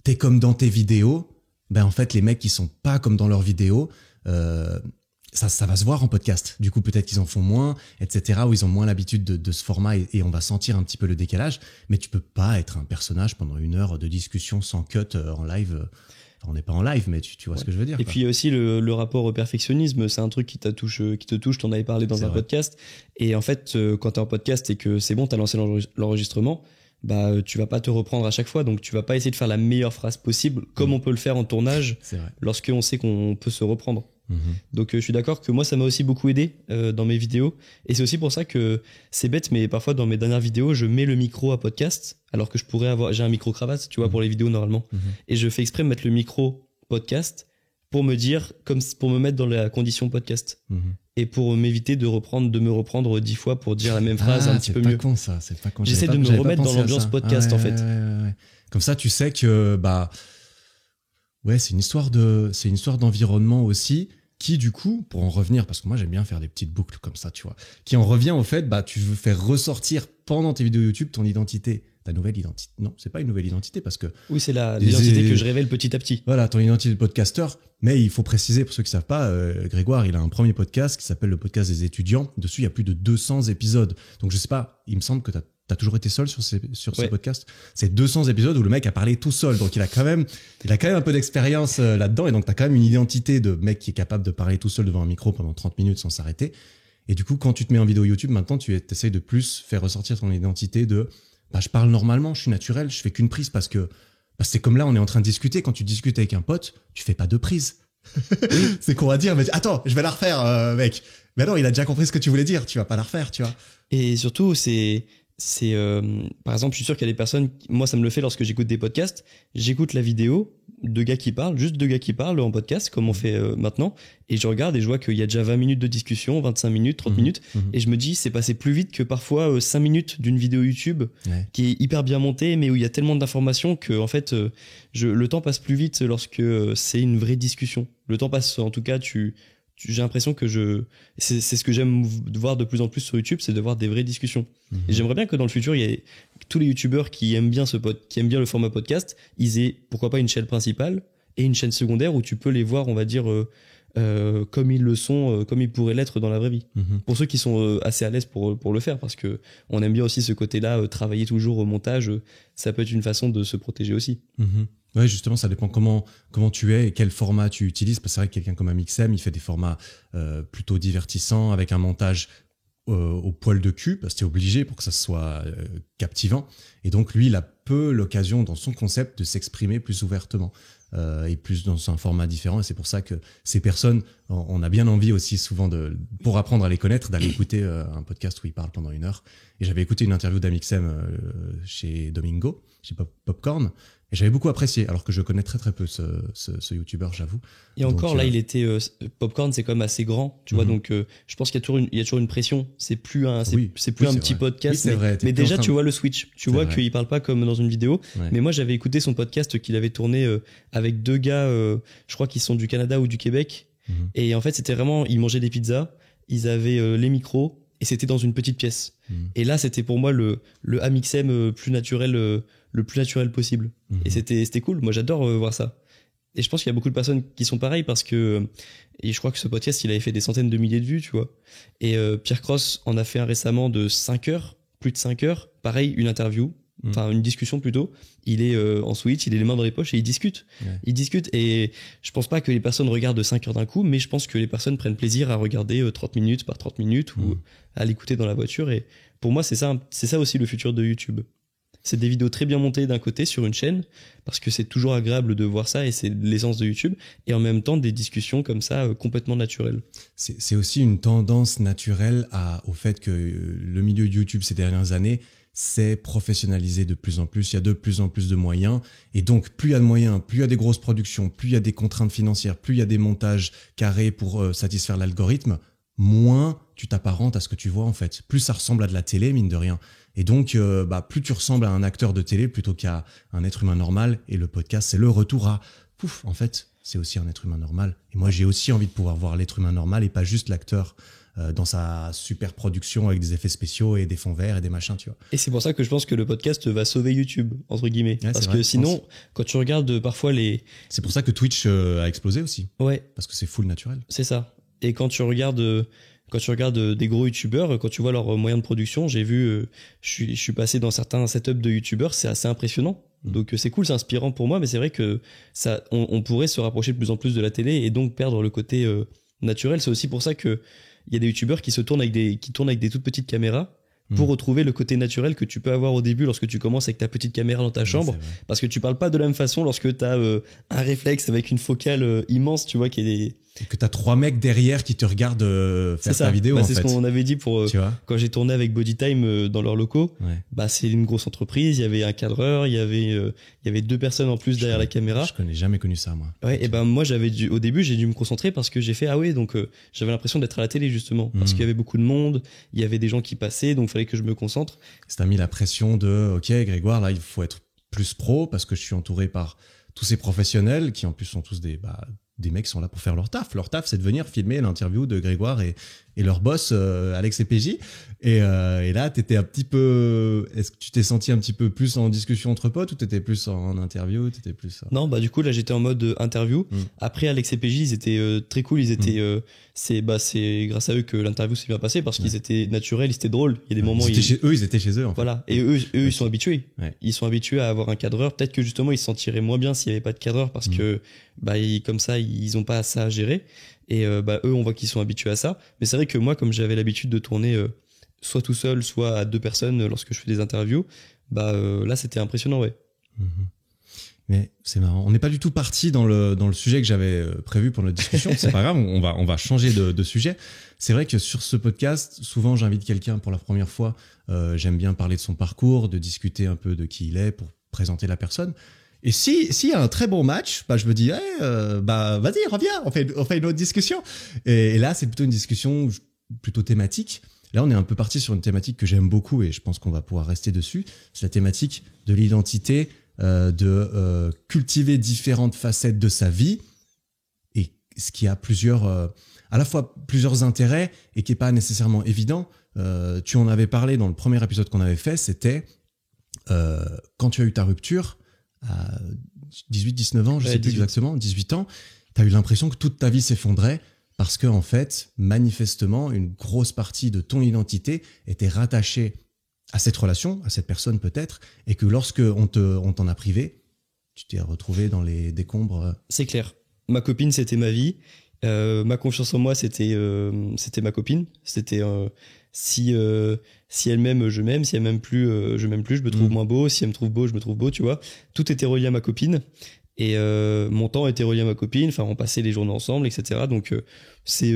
T'es comme dans tes vidéos. En fait, les mecs qui sont pas comme dans leurs vidéos, ça va se voir en podcast. Du coup, peut-être qu'ils en font moins, etc., ou ils ont moins l'habitude de ce format et on va sentir un petit peu le décalage. Mais tu peux pas être un personnage pendant 1 heure de discussion sans cut en live. On n'est pas en live, mais tu vois ce que je veux dire. Et puis il y a aussi le rapport au perfectionnisme, c'est un truc qui te touche, t'en avais parlé dans un podcast. Et en fait, quand t'es en podcast et que c'est bon, t'as lancé l'enregistrement, tu vas pas te reprendre à chaque fois, donc tu vas pas essayer de faire la meilleure phrase possible, comme on peut le faire en tournage, lorsqu'on sait qu'on peut se reprendre. Donc je suis d'accord que moi ça m'a aussi beaucoup aidé dans mes vidéos, et c'est aussi pour ça que c'est bête, mais parfois dans mes dernières vidéos je mets le micro à podcast alors que j'ai un micro cravate, tu vois, pour les vidéos normalement, et je fais exprès de mettre le micro podcast pour me dire, pour me mettre dans la condition podcast, et pour m'éviter de me reprendre 10 fois pour dire la même phrase un petit peu mieux. C'est pas con. J'essaie de me remettre dans l'ambiance podcast en fait. Ouais. Comme ça tu sais que c'est une histoire d'environnement aussi. Qui du coup, pour en revenir, parce que moi j'aime bien faire des petites boucles comme ça, tu vois, qui en revient au fait, tu veux faire ressortir pendant tes vidéos YouTube ton identité, ta nouvelle identité. Non, c'est pas une nouvelle identité parce que... Oui, c'est l'identité que je révèle petit à petit. Voilà, ton identité de podcasteur. Mais il faut préciser, pour ceux qui savent pas, Grégoire, il a un premier podcast qui s'appelle le podcast des étudiants. Dessus, il y a plus de 200 épisodes. Donc je sais pas, il me semble que t'as toujours été seul sur ce podcast. C'est 200 épisodes où le mec a parlé tout seul. Donc il a quand même un peu d'expérience là-dedans. Et donc t'as quand même une identité de mec qui est capable de parler tout seul devant un micro pendant 30 minutes sans s'arrêter. Et du coup, quand tu te mets en vidéo YouTube, maintenant, tu essayes de plus faire ressortir ton identité de, je parle normalement, je suis naturel, je fais qu'une prise parce que c'est comme là, on est en train de discuter. Quand tu discutes avec un pote, tu fais pas 2 prises. C'est qu'on va dire, mais attends, je vais la refaire, mec. Mais non, il a déjà compris ce que tu voulais dire. Tu vas pas la refaire, tu vois. Et surtout, par exemple, je suis sûr qu'il y a des personnes, moi ça me le fait lorsque j'écoute des podcasts, j'écoute la vidéo, 2 gars qui parlent, juste 2 gars qui parlent en podcast, comme on fait maintenant, et je regarde et je vois qu'il y a déjà 20 minutes de discussion, 25 minutes, 30 minutes, et je me dis, c'est passé plus vite que parfois 5 minutes d'une vidéo YouTube qui est hyper bien montée, mais où il y a tellement d'informations que, en fait, le temps passe plus vite lorsque c'est une vraie discussion. Le temps passe, en tout cas, j'ai l'impression que c'est ce que j'aime voir de plus en plus sur YouTube, c'est de voir des vraies discussions. Et j'aimerais bien que dans le futur, il y ait tous les YouTubeurs qui aiment bien qui aiment bien le format podcast, ils aient pourquoi pas une chaîne principale et une chaîne secondaire où tu peux les voir, on va dire, comme ils le sont, comme ils pourraient l'être dans la vraie vie. Pour ceux qui sont assez à l'aise pour le faire, parce que on aime bien aussi ce côté-là, travailler toujours au montage, ça peut être une façon de se protéger aussi. Ouais, justement, ça dépend comment tu es et quel format tu utilises. Parce que c'est vrai que quelqu'un comme Amixem, il fait des formats plutôt divertissants avec un montage au poil de cul, parce que t'es obligé pour que ça soit captivant. Et donc, lui, il a peu l'occasion dans son concept de s'exprimer plus ouvertement. et plus dans un format différent. Et c'est pour ça que ces personnes, on a bien envie aussi souvent pour apprendre à les connaître, d'aller écouter un podcast où ils parlent pendant 1 heure. Et j'avais écouté une interview d'Amixem chez Domingo, chez Popcorn. Et j'avais beaucoup apprécié, alors que je connais très très peu ce youtubeur, j'avoue. Et encore, là, il était Popcorn, c'est quand même assez grand, tu vois. Donc, je pense qu'il y a toujours une pression. C'est plus un petit podcast. Oui, c'est vrai. Mais déjà, tu vois le switch. Tu vois qu'il parle pas comme dans une vidéo. Ouais. Mais moi, j'avais écouté son podcast qu'il avait tourné avec 2 gars, je crois qu'ils sont du Canada ou du Québec. Et en fait, c'était vraiment, ils mangeaient des pizzas, ils avaient les micros, et c'était dans une petite pièce. Et là, c'était pour moi le Amixem plus naturel, le plus naturel possible. Et c'était cool. Moi, j'adore voir ça. Et je pense qu'il y a beaucoup de personnes qui sont pareilles parce que, et je crois que ce podcast, il avait fait des centaines de milliers de vues, tu vois. Et Pierre Cross en a fait un récemment de 5 heures, plus de 5 heures. Pareil, une interview, enfin une discussion plutôt. Il est en Switch, il a les mains dans les poches et il discute. Ouais. Il discute et je pense pas que les personnes regardent 5 heures d'un coup, mais je pense que les personnes prennent plaisir à regarder 30 minutes par 30 minutes ou à l'écouter dans la voiture. Et pour moi, c'est ça aussi le futur de YouTube. C'est des vidéos très bien montées d'un côté sur une chaîne, parce que c'est toujours agréable de voir ça et c'est l'essence de YouTube, et en même temps des discussions comme ça complètement naturelles. C'est aussi une tendance naturelle au fait que le milieu de YouTube ces dernières années s'est professionnalisé de plus en plus. Il y a de plus en plus de moyens, et donc plus il y a de moyens, plus il y a des grosses productions, plus il y a des contraintes financières, plus il y a des montages carrés pour satisfaire l'algorithme, moins tu t'apparentes à ce que tu vois en fait. Plus ça ressemble à de la télé, mine de rien. Et donc, plus tu ressembles à un acteur de télé plutôt qu'à un être humain normal. Et le podcast, c'est le retour à pouf, en fait, c'est aussi un être humain normal. Et moi, j'ai aussi envie de pouvoir voir l'être humain normal et pas juste l'acteur dans sa super production avec des effets spéciaux et des fonds verts et des machins, tu vois. Et c'est pour ça que je pense que le podcast va sauver YouTube, entre guillemets. Ouais, parce vrai, que sinon, quand tu regardes parfois les... C'est pour ça que Twitch a explosé aussi. Ouais. Parce que c'est full naturel. C'est ça. Et quand tu regardes des gros youtubeurs, quand tu vois leurs moyens de production, j'ai vu, je suis passé dans certains setups de youtubeurs, c'est assez impressionnant. Donc c'est cool, c'est inspirant pour moi, mais c'est vrai que on pourrait se rapprocher de plus en plus de la télé et donc perdre le côté naturel. C'est aussi pour ça que il y a des youtubeurs qui tournent avec des toutes petites caméras pour retrouver le côté naturel que tu peux avoir au début lorsque tu commences avec ta petite caméra dans ta chambre, parce que tu parles pas de la même façon lorsque tu as un réflexe avec une focale immense, tu vois, qui est Et que t'as 3 mecs derrière qui te regardent faire ta vidéo, en fait. C'est ce qu'on avait dit pour quand j'ai tourné avec Bodytime dans leurs locaux. Ouais. C'est une grosse entreprise, il y avait un cadreur, il y avait 2 personnes en plus derrière la caméra. Je connais jamais connu ça, moi. Ouais, et moi au début, j'ai dû me concentrer parce que j'ai fait donc j'avais l'impression d'être à la télé justement, parce qu'il y avait beaucoup de monde, il y avait des gens qui passaient, donc il fallait que je me concentre. Ça t'a mis la pression de OK, Grégoire, là il faut être plus pro parce que je suis entouré par tous ces professionnels qui en plus sont tous des mecs qui sont là pour faire leur taf. Leur taf, c'est de venir filmer l'interview de Grégoire et leur boss, Alex et PJ. Et là, t'étais un petit peu... Est-ce que tu t'es senti un petit peu plus en discussion entre potes ou t'étais plus en interview, t'étais plus... Non, du coup, là, j'étais en mode interview. Après, Alex et PJ, ils étaient très cool. Ils étaient... c'est grâce à eux que l'interview s'est bien passée parce qu'ils étaient naturels, ils étaient drôles. Il y a des moments... Ils étaient chez eux, en fait. Voilà. Et eux, ils sont habitués. Ouais. Ils sont habitués à avoir un cadreur. Peut-être que justement, ils se sentiraient moins bien s'il n'y avait pas de cadreur parce que, comme ça, ils ont pas ça à gérer. Et eux, on voit qu'ils sont habitués à ça. Mais c'est vrai que moi, comme j'avais l'habitude de tourner soit tout seul, soit à 2 personnes lorsque je fais des interviews, là, c'était impressionnant, ouais. Mais c'est marrant. On n'est pas du tout parti dans le sujet que j'avais prévu pour notre discussion. C'est pas grave, on va changer de sujet. C'est vrai que sur ce podcast, souvent, j'invite quelqu'un pour la première fois. J'aime bien parler de son parcours, de discuter un peu de qui il est pour présenter la personne. Et s'il y a un très bon match, je me dis, vas-y, reviens, on fait une autre discussion. Et là, c'est plutôt une discussion plutôt thématique. Là, on est un peu parti sur une thématique que j'aime beaucoup et je pense qu'on va pouvoir rester dessus. C'est la thématique de l'identité, de cultiver différentes facettes de sa vie et ce qui a à la fois plusieurs intérêts et qui est pas nécessairement évident. Tu en avais parlé dans le premier épisode qu'on avait fait, c'était quand tu as eu ta rupture, à 18-19 ans, je sais plus exactement, 18 ans, tu as eu l'impression que toute ta vie s'effondrait parce que, en fait, manifestement, une grosse partie de ton identité était rattachée à cette relation, à cette personne peut-être, et que lorsque on t'en a privé, tu t'es retrouvé dans les décombres. C'est clair. Ma copine, c'était ma vie. Ma confiance en moi, c'était ma copine. C'était si elle m'aime, je m'aime. Si elle m'aime plus, je m'aime plus. Je me trouve moins beau. Si elle me trouve beau, je me trouve beau. Tu vois, tout était relié à ma copine. Et mon temps était relié à ma copine, enfin on passait les journées ensemble, etc. Donc c'est,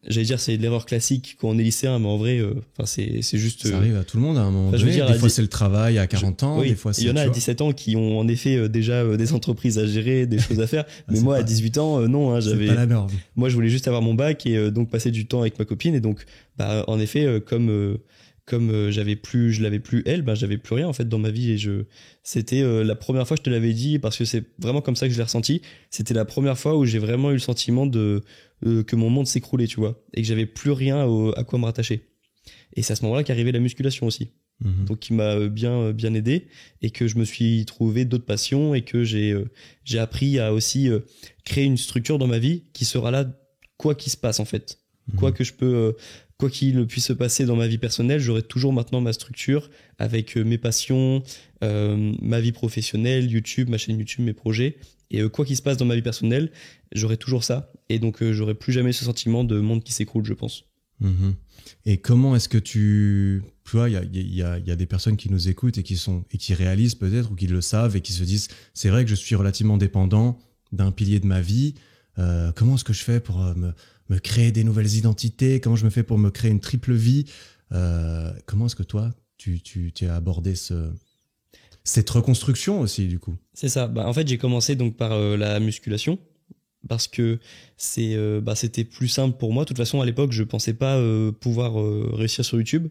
j'allais dire, c'est de l'erreur classique quand on est lycéen, mais en vrai, enfin c'est juste. Ça arrive à tout le monde à un moment je veux donné. dire, Des fois c'est le travail à 40 ans, oui, des fois c'est. il y en a tu à vois. 17 ans qui ont en effet déjà des entreprises à gérer, des choses à faire. Mais c'est moi pas- à 18 ans, non, hein, C'est j'avais. pas la norme. Moi je voulais juste avoir mon bac et donc passer du temps avec ma copine. Et donc, bah en effet, comme je l'avais plus elle, ben j'avais plus rien en fait dans ma vie. Et c'était la première fois, je te l'avais dit, parce que c'est vraiment comme ça que je l'ai ressenti. C'était la première fois où j'ai vraiment eu le sentiment de que mon monde s'écroulait, tu vois, et que j'avais plus rien à quoi me rattacher. Et c'est à ce moment-là qu'arrivait la musculation aussi. Mhm. Donc qui m'a bien aidé, et que je me suis trouvé d'autres passions, et que j'ai appris à aussi créer une structure dans ma vie qui sera là quoi qu'il se passe en fait. Quoi que je peux quoi qu'il puisse se passer dans ma vie personnelle, j'aurai toujours maintenant ma structure avec mes passions, ma vie professionnelle, YouTube, ma chaîne YouTube, mes projets. Et quoi qu'il se passe dans ma vie personnelle, j'aurai toujours ça. Et donc j'aurai plus jamais ce sentiment de monde qui s'écroule, je pense. Mhm. Et comment est-ce que tu vois, il y a des personnes qui nous écoutent et qui réalisent peut-être, ou qui le savent et qui se disent, c'est vrai que je suis relativement dépendant d'un pilier de ma vie. Comment est-ce que je fais pour me créer des nouvelles identités? Comment je me fais pour me créer une triple vie? Comment est-ce que toi, tu as abordé cette reconstruction aussi, du coup? C'est ça. Bah, en fait, j'ai commencé donc par la musculation, parce que c'était plus simple pour moi. De toute façon, à l'époque, je pensais pas pouvoir réussir sur YouTube.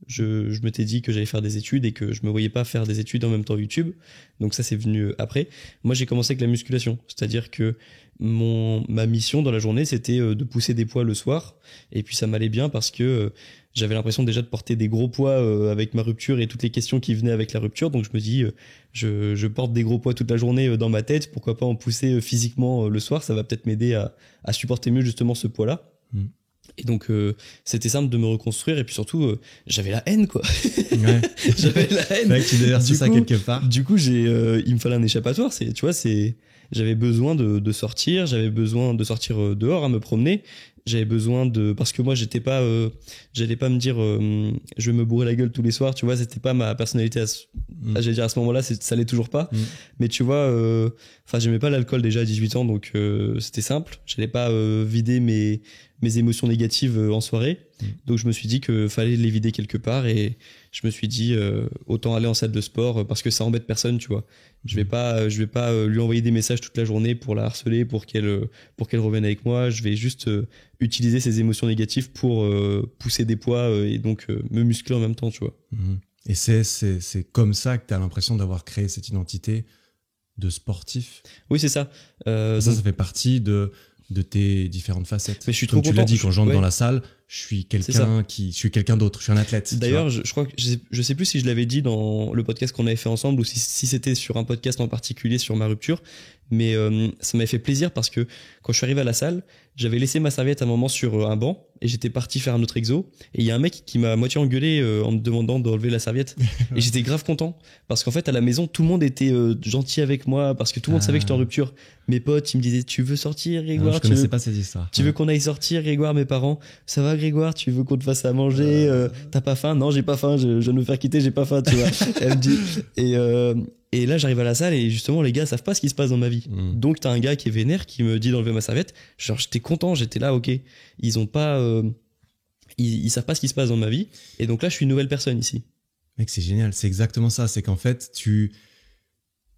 Je m'étais dit que j'allais faire des études et que je me voyais pas faire des études en même temps YouTube. Donc ça, c'est venu après. Moi, j'ai commencé avec la musculation. C'est-à-dire que ma mission dans la journée, c'était de pousser des poids le soir. Et puis ça m'allait bien parce que j'avais l'impression déjà de porter des gros poids avec ma rupture et toutes les questions qui venaient avec la rupture. Donc je me dis, je porte des gros poids toute la journée dans ma tête. Pourquoi pas en pousser physiquement le soir? Ça va peut-être m'aider à supporter mieux justement ce poids-là. Et donc c'était simple de me reconstruire, et puis surtout j'avais la haine, quoi. Ouais. J'avais la haine. Ouais, tu déverses ça quelque part. Du coup, il me fallait un échappatoire. J'avais besoin de sortir, j'avais besoin de sortir dehors à me promener. J'avais besoin parce que moi j'allais pas me dire je vais me bourrer la gueule tous les soirs, tu vois, c'était pas ma personnalité j'allais dire à ce moment-là, ça l'est toujours pas. Mais tu vois, j'aimais pas l'alcool déjà à 18 ans, donc c'était simple, j'allais pas vider mes émotions négatives en soirée. Donc je me suis dit que fallait les vider quelque part, et je me suis dit autant aller en salle de sport, parce que ça embête personne, tu vois. Je vais pas lui envoyer des messages toute la journée pour la harceler, pour qu'elle revienne avec moi. Je vais juste utiliser ces émotions négatives pour pousser des poids et donc me muscler en même temps, tu vois. Et c'est comme ça que tu as l'impression d'avoir créé cette identité de sportif. Oui, c'est ça. Ça fait partie de tes différentes facettes. Mais je suis trop Comme tu content. l'as dit, quand j'entre Ouais. dans la salle, je suis quelqu'un d'autre, je suis un athlète. D'ailleurs, je crois que je sais plus si je l'avais dit dans le podcast qu'on avait fait ensemble, ou si c'était sur un podcast en particulier sur ma rupture, mais ça m'avait fait plaisir parce que quand je suis arrivé à la salle, j'avais laissé ma serviette à un moment sur un banc et j'étais parti faire un autre exo, et il y a un mec qui m'a à moitié engueulé en me demandant d'enlever la serviette. Et j'étais grave content parce qu'en fait à la maison tout le monde était gentil avec moi, parce que tout le monde savait que j'étais en rupture. Mes potes, ils me disaient, tu veux sortir, Grégoire? Je connaissais pas ces histoires. Tu veux qu'on aille sortir, Grégoire? Mes parents, ça va, Grégoire? Tu veux qu'on te fasse à manger? T'as pas faim? Non, j'ai pas faim, je viens de me faire quitter, j'ai pas faim, tu vois. Elle me dit, et là, j'arrive à la salle, et justement, les gars savent pas ce qui se passe dans ma vie. Donc, t'as un gars qui est vénère, qui me dit d'enlever ma serviette. Genre, j'étais content, j'étais là, ok. Ils ont pas, ils savent pas ce qui se passe dans ma vie. Et donc là, je suis une nouvelle personne ici. Mec, c'est génial. C'est exactement ça. C'est qu'en fait,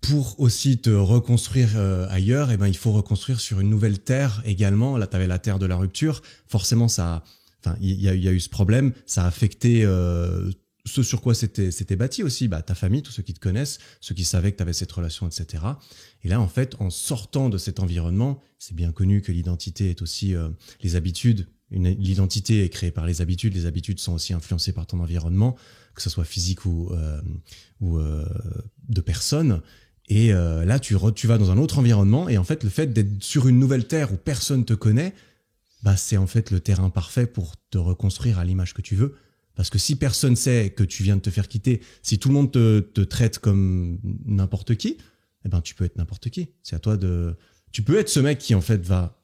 pour aussi te reconstruire ailleurs, il faut reconstruire sur une nouvelle terre également. Là, t'avais la terre de la rupture. Forcément, il y a eu ce problème. Ça a affecté ce sur quoi c'était bâti aussi, ta famille, tous ceux qui te connaissent, ceux qui savaient que tu avais cette relation, etc. Et là, en fait, en sortant de cet environnement, c'est bien connu que l'identité est aussi les habitudes. L'identité est créée par les habitudes sont aussi influencées par ton environnement, que ce soit physique ou de personnes. Et là, tu vas dans un autre environnement, et en fait, le fait d'être sur une nouvelle terre où personne te connaît, c'est en fait le terrain parfait pour te reconstruire à l'image que tu veux. Parce que si personne sait que tu viens de te faire quitter, si tout le monde te traite comme n'importe qui, tu peux être n'importe qui. C'est à toi tu peux être ce mec qui en fait va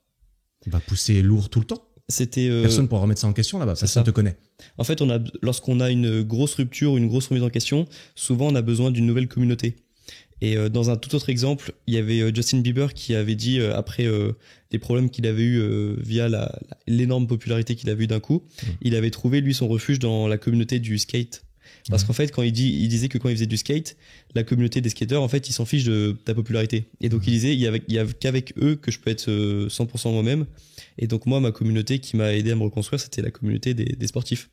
pousser lourd tout le temps. Personne pourra remettre ça en question là-bas, personne ne te connaît. En fait, lorsqu'on a une grosse rupture, une grosse remise en question, souvent on a besoin d'une nouvelle communauté. Et dans un tout autre exemple, il y avait Justin Bieber qui avait dit, après les problèmes qu'il avait eu via l'énorme popularité qu'il avait eu d'un coup, il avait trouvé, lui, son refuge dans la communauté du skate. Parce qu'en fait, quand il disait que quand il faisait du skate, la communauté des skateurs, en fait, ils s'en fichent de ta popularité. Et donc, il disait, il y a qu'avec eux que je peux être 100% moi-même. Et donc, moi, ma communauté qui m'a aidé à me reconstruire, c'était la communauté des sportifs.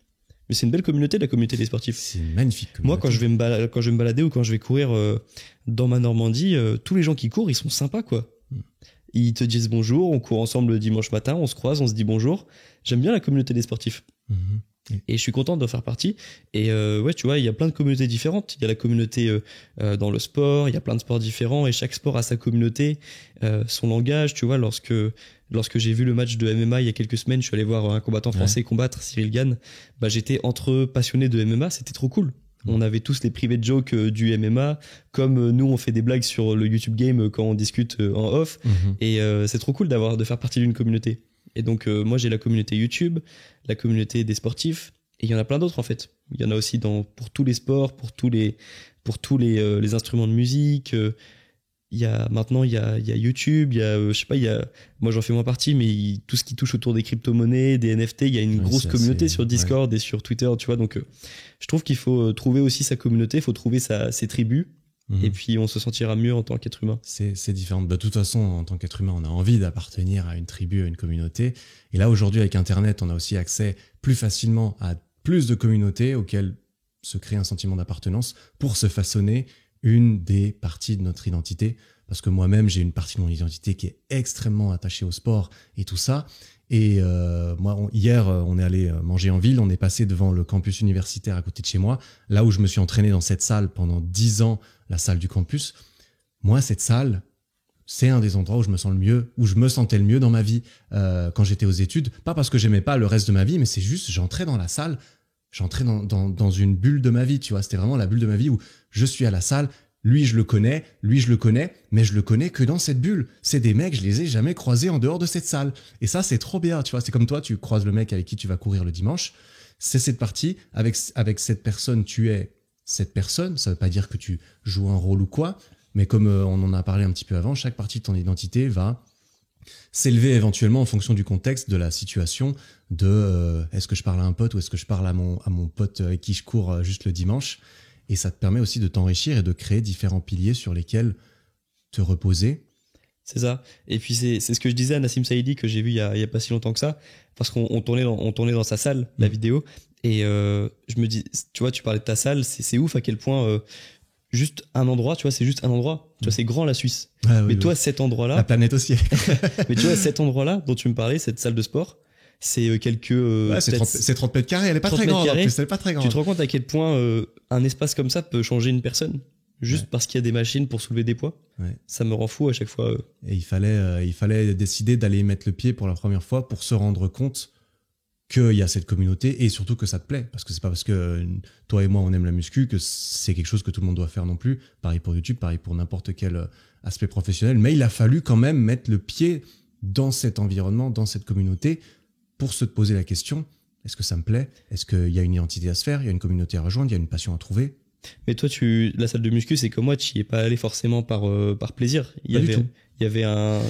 Mais c'est une belle communauté, la communauté des sportifs. C'est une magnifique communauté. Moi, quand je vais me balader ou quand je vais courir dans ma Normandie, tous les gens qui courent, ils sont sympas, quoi. Ils te disent bonjour, on court ensemble le dimanche matin, on se croise, on se dit bonjour. J'aime bien la communauté des sportifs. Et je suis content d'en faire partie. Et ouais, tu vois, il y a plein de communautés différentes. Il y a la communauté dans le sport, il y a plein de sports différents et chaque sport a sa communauté, son langage. Tu vois, lorsque j'ai vu le match de MMA il y a quelques semaines, je suis allé voir un combattant français combattre, Cyril Gane. Bah, j'étais entre passionnés de MMA, c'était trop cool. On avait tous les private jokes du MMA, comme nous on fait des blagues sur le YouTube Game quand on discute en off. Et c'est trop cool de faire partie d'une communauté. Et donc moi j'ai la communauté YouTube, la communauté des sportifs, et il y en a plein d'autres en fait. Il y en a aussi pour tous les sports, pour tous les instruments de musique. Il y a YouTube, il y a moi j'en fais moins partie, mais tout ce qui touche autour des crypto-monnaies, des NFT, il y a une grosse communauté sur Discord et sur Twitter, tu vois. Donc je trouve qu'il faut trouver aussi sa communauté, il faut trouver ses tribus. Et puis on se sentira mieux en tant qu'être humain. C'est différent. De toute façon, en tant qu'être humain, on a envie d'appartenir à une tribu, à une communauté. Et là, aujourd'hui, avec Internet, on a aussi accès plus facilement à plus de communautés auxquelles se crée un sentiment d'appartenance pour se façonner une des parties de notre identité. Parce que moi-même, j'ai une partie de mon identité qui est extrêmement attachée au sport et tout ça. Et hier, on est allé manger en ville, on est passé devant le campus universitaire à côté de chez moi, là où je me suis entraîné dans cette salle pendant 10 ans, la salle du campus. Moi, cette salle, c'est un des endroits où je me sens le mieux, où je me sentais le mieux dans ma vie quand j'étais aux études. Pas parce que j'aimais pas le reste de ma vie, mais c'est juste, j'entrais dans la salle, j'entrais dans une bulle de ma vie, tu vois. C'était vraiment la bulle de ma vie où je suis à la salle. Lui, je le connais, mais je le connais que dans cette bulle. C'est des mecs, je les ai jamais croisés en dehors de cette salle. Et ça, c'est trop bien, tu vois. C'est comme toi, tu croises le mec avec qui tu vas courir le dimanche. C'est cette partie. Avec cette personne, tu es cette personne. Ça veut pas dire que tu joues un rôle ou quoi. Mais comme on en a parlé un petit peu avant, chaque partie de ton identité va s'élever éventuellement en fonction du contexte, de la situation, est-ce que je parle à un pote ou est-ce que je parle à mon pote avec qui je cours juste le dimanche. Et ça te permet aussi de t'enrichir et de créer différents piliers sur lesquels te reposer. C'est ça. Et puis c'est ce que je disais à Nassim Saïdi que j'ai vu il y a pas si longtemps que ça, parce qu'on tournait dans sa salle, la vidéo, et je me dis, tu vois, tu parlais de ta salle, c'est ouf à quel point juste un endroit, tu vois, c'est juste un endroit. Tu vois, c'est grand la Suisse. Ah, oui, mais toi, cet endroit-là, la planète aussi. Mais tu vois, cet endroit-là dont tu me parlais, cette salle de sport, c'est quelques c'est 30 mètres carrés, elle est pas très grande en plus, elle est pas très grande. Tu te rends compte à quel point un espace comme ça peut changer une personne juste parce qu'il y a des machines pour soulever des poids. Ça me rend fou à chaque fois. Et il fallait décider d'aller mettre le pied pour la première fois pour se rendre compte qu'il y a cette communauté et surtout que ça te plaît, parce que c'est pas parce que toi et moi on aime la muscu que c'est quelque chose que tout le monde doit faire non plus. Pareil pour YouTube, pareil pour n'importe quel aspect professionnel, mais il a fallu quand même mettre le pied dans cet environnement, dans cette communauté, pour se poser la question, est-ce que ça me plaît? Est-ce qu'il y a une identité à se faire? Il y a une communauté à rejoindre? Il y a une passion à trouver? Mais toi, la salle de muscu, c'est comme moi, tu n'y es pas allé forcément par plaisir.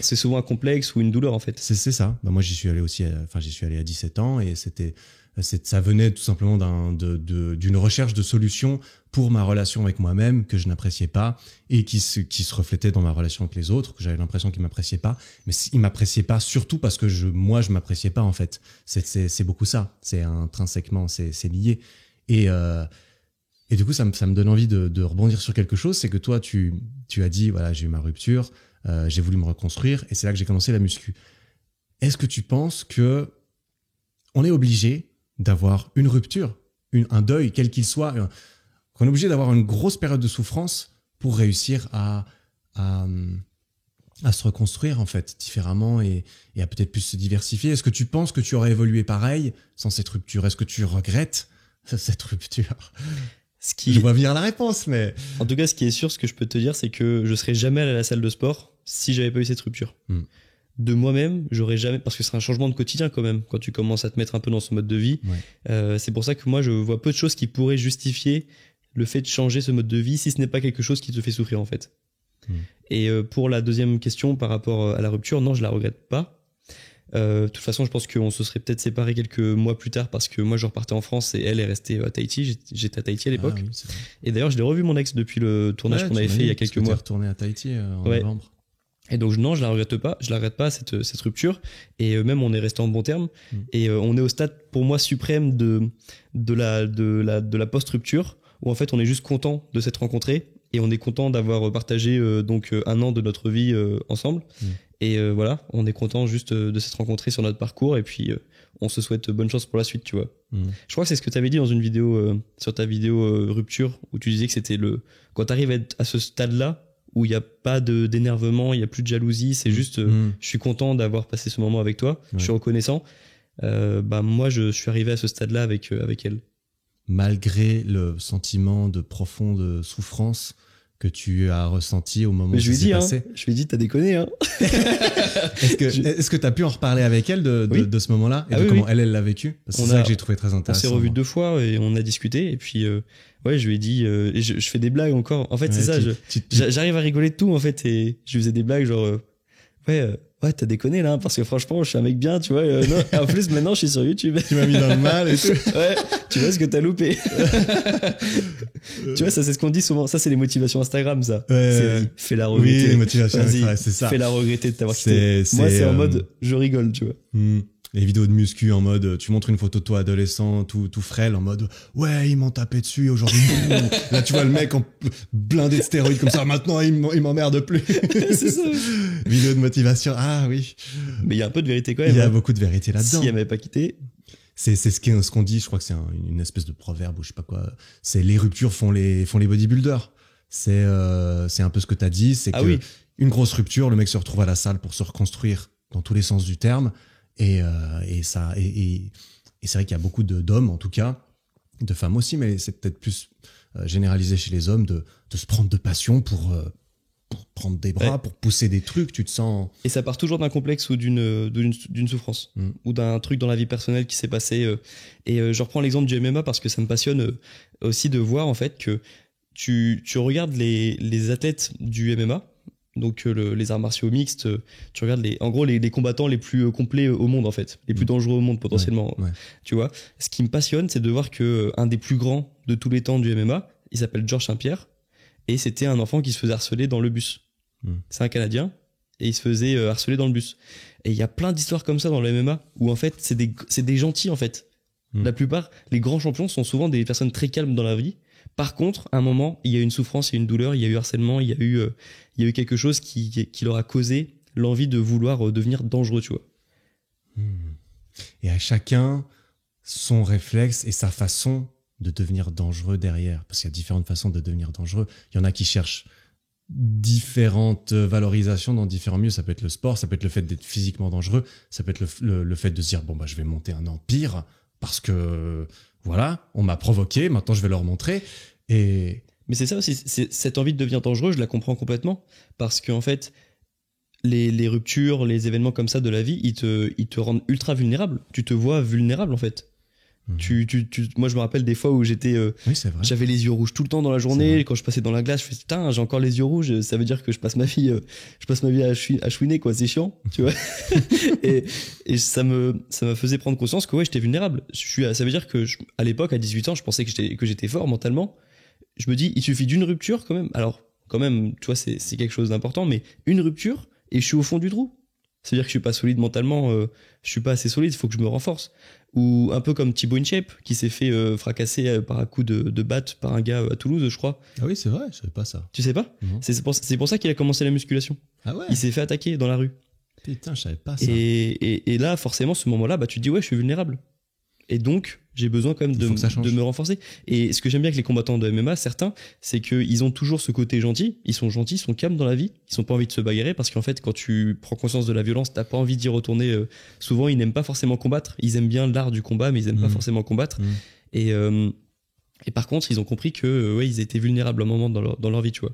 C'est souvent un complexe ou une douleur, en fait. C'est ça. Bah, moi, j'y suis allé aussi, j'y suis allé à 17 ans et ça venait tout simplement d'une recherche de solutions pour ma relation avec moi-même que je n'appréciais pas et qui se reflétait dans ma relation avec les autres, que j'avais l'impression qu'ils m'appréciaient pas, mais ils m'appréciaient pas surtout parce que je m'appréciais pas en fait. C'est beaucoup ça, c'est intrinsèquement c'est lié et du coup ça me donne envie de rebondir sur quelque chose, c'est que toi tu as dit voilà, j'ai eu ma rupture, j'ai voulu me reconstruire et c'est là que j'ai commencé la muscu. Est-ce que tu penses que on est obligé d'avoir une rupture, un deuil, quel qu'il soit, qu'on est obligé d'avoir une grosse période de souffrance pour réussir à se reconstruire en fait différemment et à peut-être plus se diversifier? Est-ce que tu penses que tu aurais évolué pareil sans cette rupture? Est-ce que tu regrettes cette rupture? Je vois venir la réponse, mais... En tout cas, ce qui est sûr, ce que je peux te dire, c'est que je serais jamais allé à la salle de sport si j'avais pas eu cette rupture. De moi-même, j'aurais jamais, parce que c'est un changement de quotidien quand même, quand tu commences à te mettre un peu dans ce mode de vie. C'est pour ça que moi, je vois peu de choses qui pourraient justifier le fait de changer ce mode de vie si ce n'est pas quelque chose qui te fait souffrir en fait. Et pour la deuxième question par rapport à la rupture, non, je la regrette pas. De toute façon, je pense qu'on se serait peut-être séparés quelques mois plus tard parce que moi je repartais en France et elle est restée à Tahiti. J'étais à Tahiti à l'époque. Ah, oui, et d'ailleurs, je l'ai revu mon ex depuis le tournage qu'on avait fait il y a quelques mois. Retourné à Tahiti en novembre. Et donc non, je la regrette pas cette rupture. Et même on est resté en bon terme. Et on est au stade pour moi suprême de la post-rupture où en fait on est juste content de s'être rencontrés et on est content d'avoir partagé donc 1 an de notre vie ensemble. Et voilà, on est content juste de s'être rencontrés sur notre parcours et puis on se souhaite bonne chance pour la suite, tu vois. Je crois que c'est ce que tu avais dit dans une vidéo, sur ta vidéo rupture, où tu disais que c'était quand tu arrives à ce stade-là, où il n'y a pas d'énervement, il n'y a plus de jalousie, c'est juste je suis content d'avoir passé ce moment avec toi, je suis reconnaissant. Moi, je suis arrivé à ce stade-là avec elle. Malgré le sentiment de profonde souffrance que tu as ressenti au moment où ça s'est passé. Je lui ai dit, t'as déconné, hein. Est-ce que t'as pu en reparler avec elle de ce moment-là et de comment elle l'a vécu? Parce que c'est ça que j'ai trouvé très intéressant. On s'est revus 2 fois et on a discuté et puis je lui ai dit et je fais des blagues encore. En fait, c'est ça, j'arrive à rigoler de tout en fait et je lui faisais des blagues genre ouais, t'as déconné là, parce que franchement, je suis un mec bien, tu vois. Non, en plus, maintenant, je suis sur YouTube. Tu m'as mis dans le mal et tout. Ouais, tu vois ce que t'as loupé. Tu vois, ça, c'est ce qu'on dit souvent. Ça, c'est les motivations Instagram, ça. Fais la regretter. Oui, les motivations Instagram, c'est ça. Fais la regretter de t'avoir quitté. Moi, c'est en mode, je rigole, tu vois. Les vidéos de muscu en mode, tu montres une photo de toi adolescent, tout frêle, en mode, ouais, ils m'ont tapé dessus et aujourd'hui, là, tu vois le mec en blindé de stéroïdes comme ça, maintenant, il m'emmerde plus. C'est ça. Vidéo de motivation, ah oui. Mais il y a un peu de vérité quand même. Il y a beaucoup de vérité là-dedans. Si elle m'avait pas quitté. C'est ce qu'on dit, je crois que c'est une espèce de proverbe ou je sais pas quoi. C'est les ruptures font les bodybuilders. C'est un peu ce que t'as dit, c'est que une grosse rupture, le mec se retrouve à la salle pour se reconstruire dans tous les sens du terme. Et c'est vrai qu'il y a beaucoup d'hommes, en tout cas, de femmes aussi, mais c'est peut-être plus généralisé chez les hommes de se prendre de passion pour prendre des bras, pour pousser des trucs, tu te sens... Et ça part toujours d'un complexe ou d'une souffrance, ou d'un truc dans la vie personnelle qui s'est passé. Et je reprends l'exemple du MMA parce que ça me passionne aussi de voir en fait que tu regardes les athlètes du MMA, donc les arts martiaux mixtes, tu regardes les combattants les plus complets au monde en fait, les plus dangereux au monde potentiellement. Ouais. Tu vois, ce qui me passionne, c'est de voir que un des plus grands de tous les temps du MMA, il s'appelle Georges Saint-Pierre et c'était un enfant qui se faisait harceler dans le bus. C'est un Canadien et il se faisait harceler dans le bus. Et il y a plein d'histoires comme ça dans le MMA où en fait c'est des gentils en fait. La plupart, les grands champions sont souvent des personnes très calmes dans la vie. Par contre, à un moment, il y a eu une souffrance, il y a eu une douleur, il y a eu harcèlement, il y a eu quelque chose qui leur a causé l'envie de vouloir devenir dangereux, tu vois. Et à chacun son réflexe et sa façon de devenir dangereux derrière. Parce qu'il y a différentes façons de devenir dangereux. Il y en a qui cherchent différentes valorisations dans différents milieux. Ça peut être le sport, ça peut être le fait d'être physiquement dangereux, ça peut être le fait de se dire, je vais monter un empire parce que... Voilà, on m'a provoqué, maintenant je vais leur montrer. Mais c'est ça aussi, cette envie de devenir dangereux, je la comprends complètement. Parce qu'en fait, les ruptures, les événements comme ça de la vie, ils te rendent ultra vulnérable. Tu te vois vulnérable en fait. Moi je me rappelle des fois où j'avais les yeux rouges tout le temps dans la journée. Quand je passais dans la glace, je faisais putain, j'ai encore les yeux rouges, ça veut dire que je passe ma vie à chouiner quoi, c'est chiant, tu vois. et ça me faisait prendre conscience que j'étais vulnérable. Ça veut dire que à l'époque à 18 ans, je pensais que j'étais fort mentalement. Je me dis il suffit d'une rupture quand même. Alors quand même, tu vois, c'est quelque chose d'important, mais une rupture et je suis au fond du trou. Ça veut dire que je suis pas solide mentalement, je suis pas assez solide, il faut que je me renforce. Ou un peu comme Thibaut InShape qui s'est fait fracasser par un coup de batte par un gars à Toulouse, je crois. Ah oui, c'est vrai, je savais pas ça. Tu sais pas ? C'est pour ça qu'il a commencé la musculation. Ah ouais ? Il s'est fait attaquer dans la rue. Putain, je savais pas ça. Et là, forcément, ce moment-là, tu te dis je suis vulnérable. Et donc, j'ai besoin quand même de me renforcer. Et ce que j'aime bien avec les combattants de MMA, certains, c'est qu'ils ont toujours ce côté gentil. Ils sont gentils, ils sont calmes dans la vie. Ils n'ont pas envie de se bagarrer parce qu'en fait, quand tu prends conscience de la violence, t'as pas envie d'y retourner. Souvent, ils n'aiment pas forcément combattre. Ils aiment bien l'art du combat, mais ils n'aiment pas forcément combattre. Et par contre, ils ont compris que ils étaient vulnérables à un moment dans leur vie, tu vois.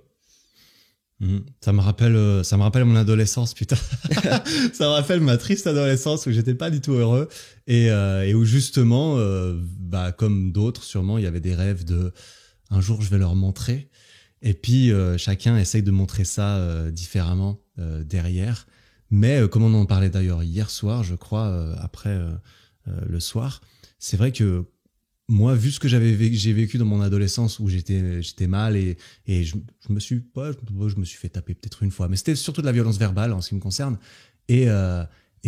Ça me rappelle mon adolescence, putain. Ça me rappelle ma triste adolescence où j'étais pas du tout heureux et où justement, comme d'autres sûrement, il y avait des rêves de un jour je vais leur montrer. Et puis, chacun essaye de montrer ça différemment derrière. Mais comme on en parlait d'ailleurs hier soir, je crois, après le soir, c'est vrai que moi, vu ce que j'ai vécu dans mon adolescence où j'étais mal et je me suis fait taper peut-être une fois, mais c'était surtout de la violence verbale en ce qui me concerne. Et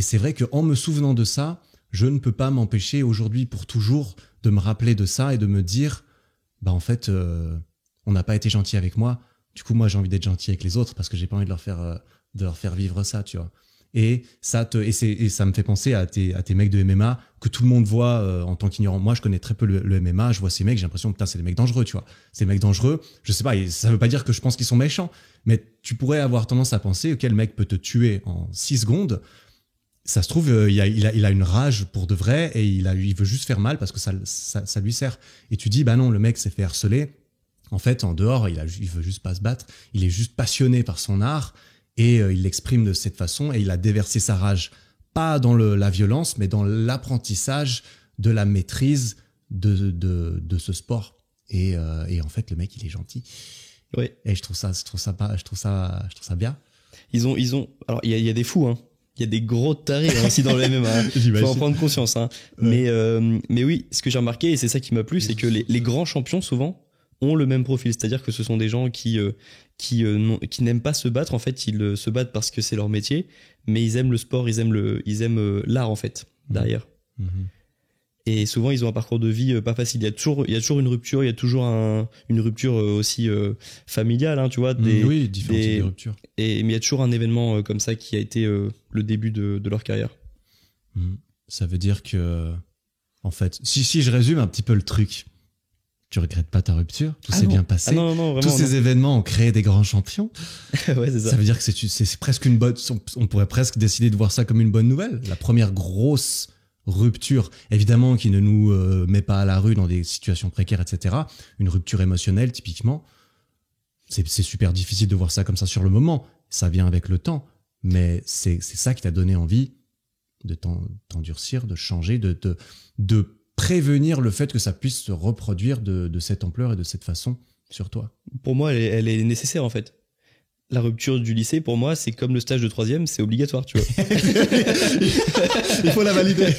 c'est vrai qu'en me souvenant de ça, je ne peux pas m'empêcher aujourd'hui pour toujours de me rappeler de ça et de me dire, bah en fait, on n'a pas été gentil avec moi. Du coup, moi, j'ai envie d'être gentil avec les autres parce que j'ai pas envie de leur faire vivre ça, tu vois. Et ça me fait penser à tes mecs de MMA que tout le monde voit en tant qu'ignorant. Moi, je connais très peu le MMA. Je vois ces mecs, j'ai l'impression que c'est des mecs dangereux, tu vois. Ces mecs dangereux, je sais pas, ça veut pas dire que je pense qu'ils sont méchants, mais tu pourrais avoir tendance à penser que le mec peut te tuer en 6 secondes. Ça se trouve, il a une rage pour de vrai et il veut juste faire mal parce que ça lui sert. Et tu dis, bah non, le mec s'est fait harceler. En fait, en dehors, il veut juste pas se battre. Il est juste passionné par son art. Et il l'exprime de cette façon et il a déversé sa rage, pas dans la violence, mais dans l'apprentissage de la maîtrise de ce sport. Et en fait, le mec, il est gentil. Oui. Et je trouve ça bien. Ils ont, alors il y a des fous, hein. Il y a des gros tarés hein, aussi dans le MMA. Hein. Faut en prendre conscience. Hein. Ouais. Mais oui, ce que j'ai remarqué et c'est ça qui m'a plu, c'est que les grands champions souvent ont le même profil, c'est-à-dire que ce sont des gens qui n'aiment pas se battre. En fait, ils se battent parce que c'est leur métier, mais ils aiment le sport, ils aiment l'art en fait derrière. Mmh. Et souvent, ils ont un parcours de vie pas facile. Il y a toujours une rupture, il y a toujours une rupture aussi familiale, hein, tu vois. Oui, différents types de ruptures. Mais il y a toujours un événement comme ça qui a été le début de leur carrière. Mmh. Ça veut dire que, en fait, si je résume un petit peu le truc. Tu regrettes pas ta rupture, tout s'est bien passé. Non, vraiment, tous ces événements ont créé des grands champions. Ouais, c'est ça. Ça veut dire que c'est presque une bonne. On pourrait presque décider de voir ça comme une bonne nouvelle. La première grosse rupture, évidemment, qui ne nous met pas à la rue dans des situations précaires, etc. Une rupture émotionnelle, typiquement, c'est super difficile de voir ça comme ça sur le moment. Ça vient avec le temps, mais c'est ça qui t'a donné envie de t'endurcir, de changer, de prévenir le fait que ça puisse se reproduire de cette ampleur et de cette façon sur toi. Pour moi, elle est nécessaire en fait. La rupture du lycée, pour moi, c'est comme le stage de 3e, c'est obligatoire, tu vois. Il faut la valider.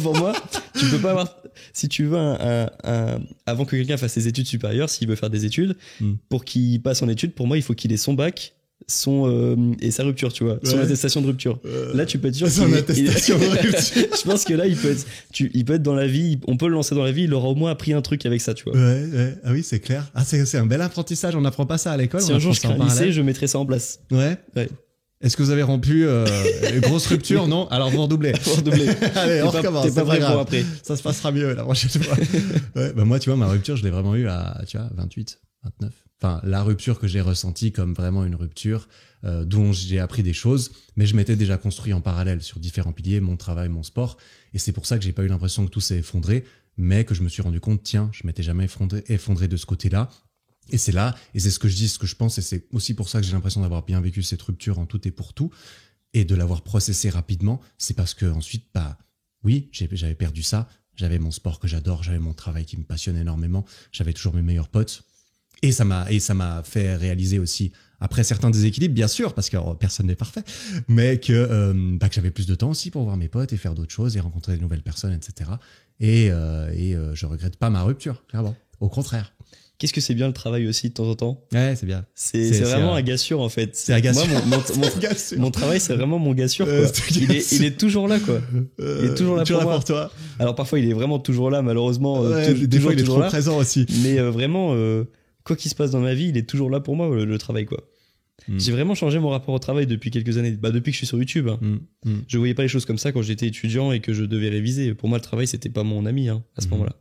Pour moi, tu peux pas avoir... Si tu veux avant que quelqu'un fasse ses études supérieures, s'il veut faire des études, pour qu'il passe en études, pour moi, il faut qu'il ait son bac, et sa rupture, tu vois, son attestation de rupture. Là, tu peux être sûr son attestation de rupture. Je pense que là, il peut être dans la vie, on peut le lancer dans la vie, il aura au moins appris un truc avec ça, tu vois. Ouais. Ah oui, c'est clair. Ah, c'est un bel apprentissage, on n'apprend pas ça à l'école. Si un jour je crée un lycée, je mettrai ça en place. Ouais. Est-ce que vous avez rompu grosse rupture? Non. Alors vous redoublez. Allez, on recommence. T'es pas prêt pour après. Ça se passera mieux la prochaine fois. Ouais, bah moi, tu vois, ma rupture, je l'ai vraiment eu à 28, 29. Enfin, la rupture que j'ai ressentie comme vraiment une rupture dont j'ai appris des choses, mais je m'étais déjà construit en parallèle sur différents piliers, mon travail, mon sport, et c'est pour ça que j'ai pas eu l'impression que tout s'est effondré, mais que je me suis rendu compte, tiens, je m'étais jamais effondré de ce côté-là. Et c'est là, et c'est ce que je dis, ce que je pense, et c'est aussi pour ça que j'ai l'impression d'avoir bien vécu cette rupture en tout et pour tout, et de l'avoir processé rapidement. C'est parce que ensuite, bah oui, j'avais perdu ça, j'avais mon sport que j'adore, j'avais mon travail qui me passionne énormément, j'avais toujours mes meilleurs potes, et ça m'a fait réaliser aussi, après certains déséquilibres, bien sûr, parce que personne n'est parfait, mais que j'avais plus de temps aussi pour voir mes potes et faire d'autres choses et rencontrer de nouvelles personnes, etc. Et je regrette pas ma rupture, clairement. Au contraire. Qu'est-ce que c'est bien le travail aussi de temps en temps? Ouais, c'est bien. C'est vraiment un gars sûr en fait. C'est un gars sûr. Moi, mon travail, c'est vraiment mon gars sûr. Quoi. Il est toujours là, quoi. Il est toujours là pour toi. Alors parfois, il est vraiment toujours là, malheureusement. Des fois, il est trop présent aussi. Mais vraiment, quoi qu'il se passe dans ma vie, il est toujours là pour moi, le travail, quoi. J'ai vraiment changé mon rapport au travail depuis quelques années. Depuis que je suis sur YouTube. Je voyais pas les choses comme ça quand j'étais étudiant et que je devais réviser. Pour moi, le travail, c'était pas mon ami à ce moment-là.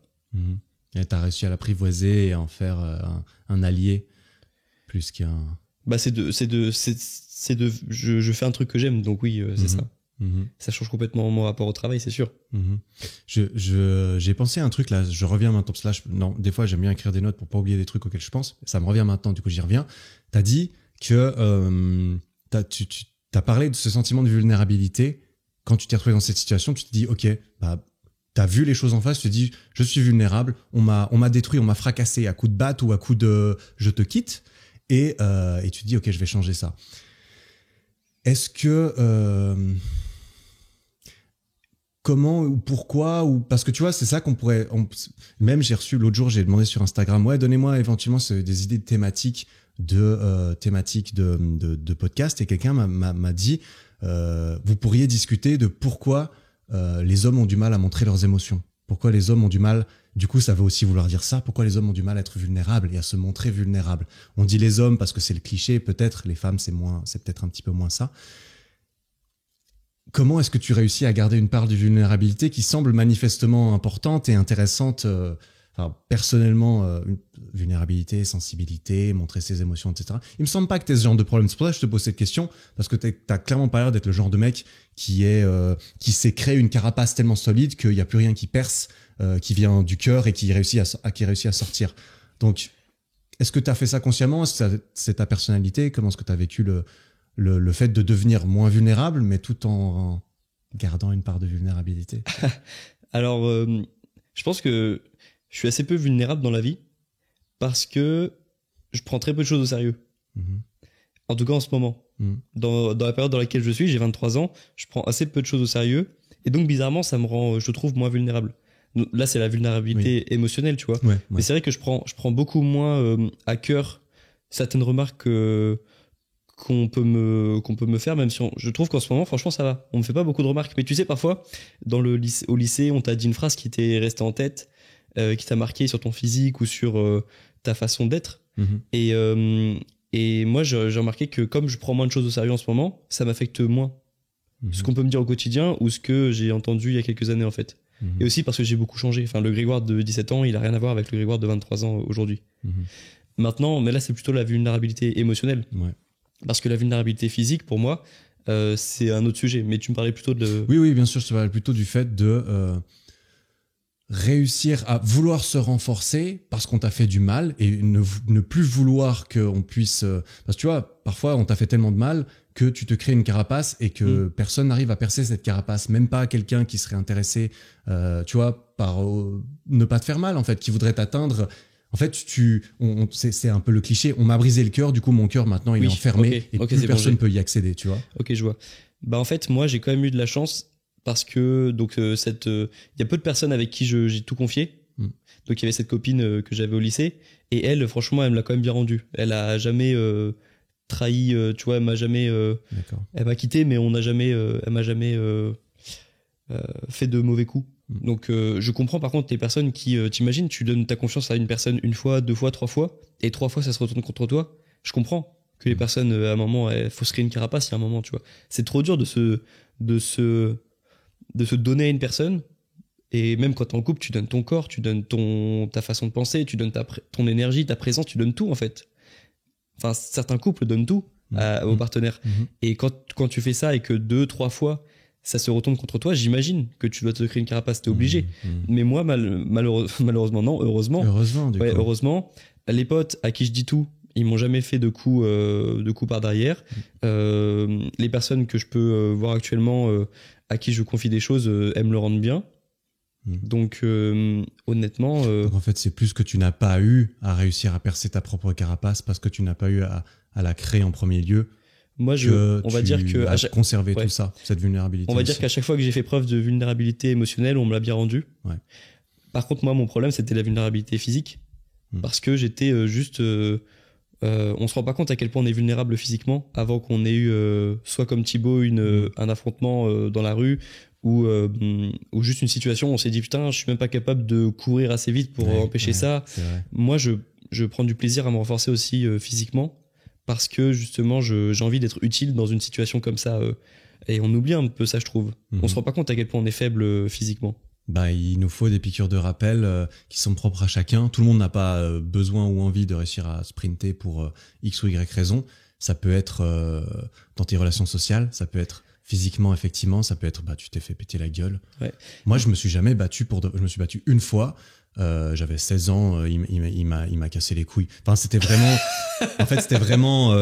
Et t'as réussi à l'apprivoiser et à en faire un allié plus qu'un... Bah je fais un truc que j'aime, donc oui, c'est ça. Ça change complètement mon rapport au travail, c'est sûr. J'ai pensé à un truc là, je reviens maintenant, parce que là, non, des fois j'aime bien écrire des notes pour pas oublier des trucs auxquels je pense, ça me revient maintenant, du coup j'y reviens. T'as dit que t'as parlé de ce sentiment de vulnérabilité, quand tu t'es retrouvé dans cette situation, tu te dis, ok, bah, t'as vu les choses en face, tu te dis, je suis vulnérable, on m'a détruit, on m'a fracassé à coup de batte ou à coup de je te quitte. et tu te dis, ok, je vais changer ça. Est-ce que... comment ou pourquoi ou parce que tu vois c'est ça qu'on pourrait même j'ai reçu l'autre jour, j'ai demandé sur Instagram, ouais, donnez-moi éventuellement des idées de thématiques de podcast, et quelqu'un m'a dit vous pourriez discuter de pourquoi les hommes ont du mal à montrer leurs émotions, pourquoi les hommes ont du mal, du coup ça veut aussi vouloir dire ça, pourquoi les hommes ont du mal à être vulnérables et à se montrer vulnérables. On dit les hommes parce que c'est le cliché, peut-être les femmes c'est peut-être un petit peu moins ça. Comment est-ce que tu réussis à garder une part de vulnérabilité qui semble manifestement importante et intéressante, personnellement, vulnérabilité, sensibilité, montrer ses émotions, etc. Il me semble pas que tu aies ce genre de problème. C'est pour ça que je te pose cette question, parce que t'as clairement pas l'air d'être le genre de mec qui s'est créé une carapace tellement solide qu'il n'y a plus rien qui perce, qui vient du cœur et qui réussit à sortir. Donc, est-ce que tu as fait ça consciemment? Est-ce que c'est ta personnalité? Comment est-ce que tu as vécu le fait de devenir moins vulnérable, mais tout en gardant une part de vulnérabilité? Alors, je pense que je suis assez peu vulnérable dans la vie parce que je prends très peu de choses au sérieux. En tout cas, en ce moment. Dans la période dans laquelle je suis, j'ai 23 ans, je prends assez peu de choses au sérieux. Et donc, bizarrement, ça me rend, je trouve, moins vulnérable. Là, c'est la vulnérabilité émotionnelle, tu vois. Ouais. Mais c'est vrai que je prends beaucoup moins à cœur certaines remarques qu'on peut me faire, même si je trouve qu'en ce moment, franchement, ça va. On me fait pas beaucoup de remarques. Mais tu sais, parfois, au lycée, on t'a dit une phrase qui t'est restée en tête, qui t'a marqué sur ton physique ou sur ta façon d'être. Et moi, j'ai remarqué que comme je prends moins de choses au sérieux en ce moment, ça m'affecte moins ce qu'on peut me dire au quotidien ou ce que j'ai entendu il y a quelques années, en fait. Et aussi parce que j'ai beaucoup changé. Enfin, le Grégoire de 17 ans, il a rien à voir avec le Grégoire de 23 ans aujourd'hui. Maintenant, mais là, c'est plutôt la vulnérabilité émotionnelle. Ouais. Parce que la vulnérabilité physique, pour moi, c'est un autre sujet. Mais tu me parlais plutôt de... Oui, bien sûr, je te parlais plutôt du fait de réussir à vouloir se renforcer parce qu'on t'a fait du mal et ne plus vouloir qu'on puisse... parce que tu vois, parfois, on t'a fait tellement de mal que tu te crées une carapace et que personne n'arrive à percer cette carapace, même pas quelqu'un qui serait intéressé, tu vois, par ne pas te faire mal, en fait, qui voudrait t'atteindre. En fait, c'est un peu le cliché. On m'a brisé le cœur, du coup, mon cœur, maintenant, il est enfermé et plus personne ne peut y accéder, tu vois. Ok, je vois. Bah, en fait, moi, j'ai quand même eu de la chance parce que, donc, y a peu de personnes avec qui j'ai tout confié. Donc, il y avait cette copine que j'avais au lycée et elle, franchement, elle me l'a quand même bien rendu. Elle a jamais trahi, tu vois, elle m'a jamais, elle m'a quitté, mais elle m'a jamais fait de mauvais coups. Donc je comprends par contre les personnes qui t'imagines, tu donnes ta confiance à une personne une fois, 2 fois, 3 fois et 3 fois ça se retourne contre toi. Je comprends que les personnes à un moment il faut se créer une carapace, il y a un moment, tu vois. C'est trop dur de se donner à une personne, et même quand t'es en couple, tu donnes ton corps, tu donnes ta façon de penser, tu donnes ton énergie, ta présence, tu donnes tout en fait. Enfin, certains couples donnent tout aux partenaires. Et quand tu fais ça et que 2, 3 fois ça se retourne contre toi, j'imagine que tu dois te créer une carapace, t'es obligé. Mais moi, malheureusement, non, heureusement. Heureusement, les potes à qui je dis tout, ils m'ont jamais fait de coups par derrière. Les personnes que je peux voir actuellement, à qui je confie des choses, elles me le rendent bien. Donc, honnêtement... Donc, en fait, c'est plus que tu n'as pas eu à réussir à percer ta propre carapace parce que tu n'as pas eu à la créer en premier lieu. Moi, on va dire que conserver tout ça, cette vulnérabilité. On va dire qu'à chaque fois que j'ai fait preuve de vulnérabilité émotionnelle, on me l'a bien rendu. Par contre, moi, mon problème, c'était la vulnérabilité physique, parce que j'étais juste. On se rend pas compte à quel point on est vulnérable physiquement avant qu'on ait eu, soit comme Thibaut, un affrontement dans la rue, ou juste une situation où on s'est dit putain, je suis même pas capable de courir assez vite pour empêcher ça. Moi, je prends du plaisir à me renforcer aussi physiquement. Parce que justement, j'ai envie d'être utile dans une situation comme ça. Et on oublie un peu ça, je trouve. On se rend pas compte à quel point on est faible physiquement. Bah, il nous faut des piqûres de rappel qui sont propres à chacun. Tout le monde n'a pas besoin ou envie de réussir à sprinter pour X ou Y raison. Ça peut être dans tes relations sociales, ça peut être physiquement, effectivement, ça peut être tu t'es fait péter la gueule. Moi, je me suis jamais battu je me suis battu une fois. J'avais 16 ans, il m'a cassé les couilles. Enfin, c'était vraiment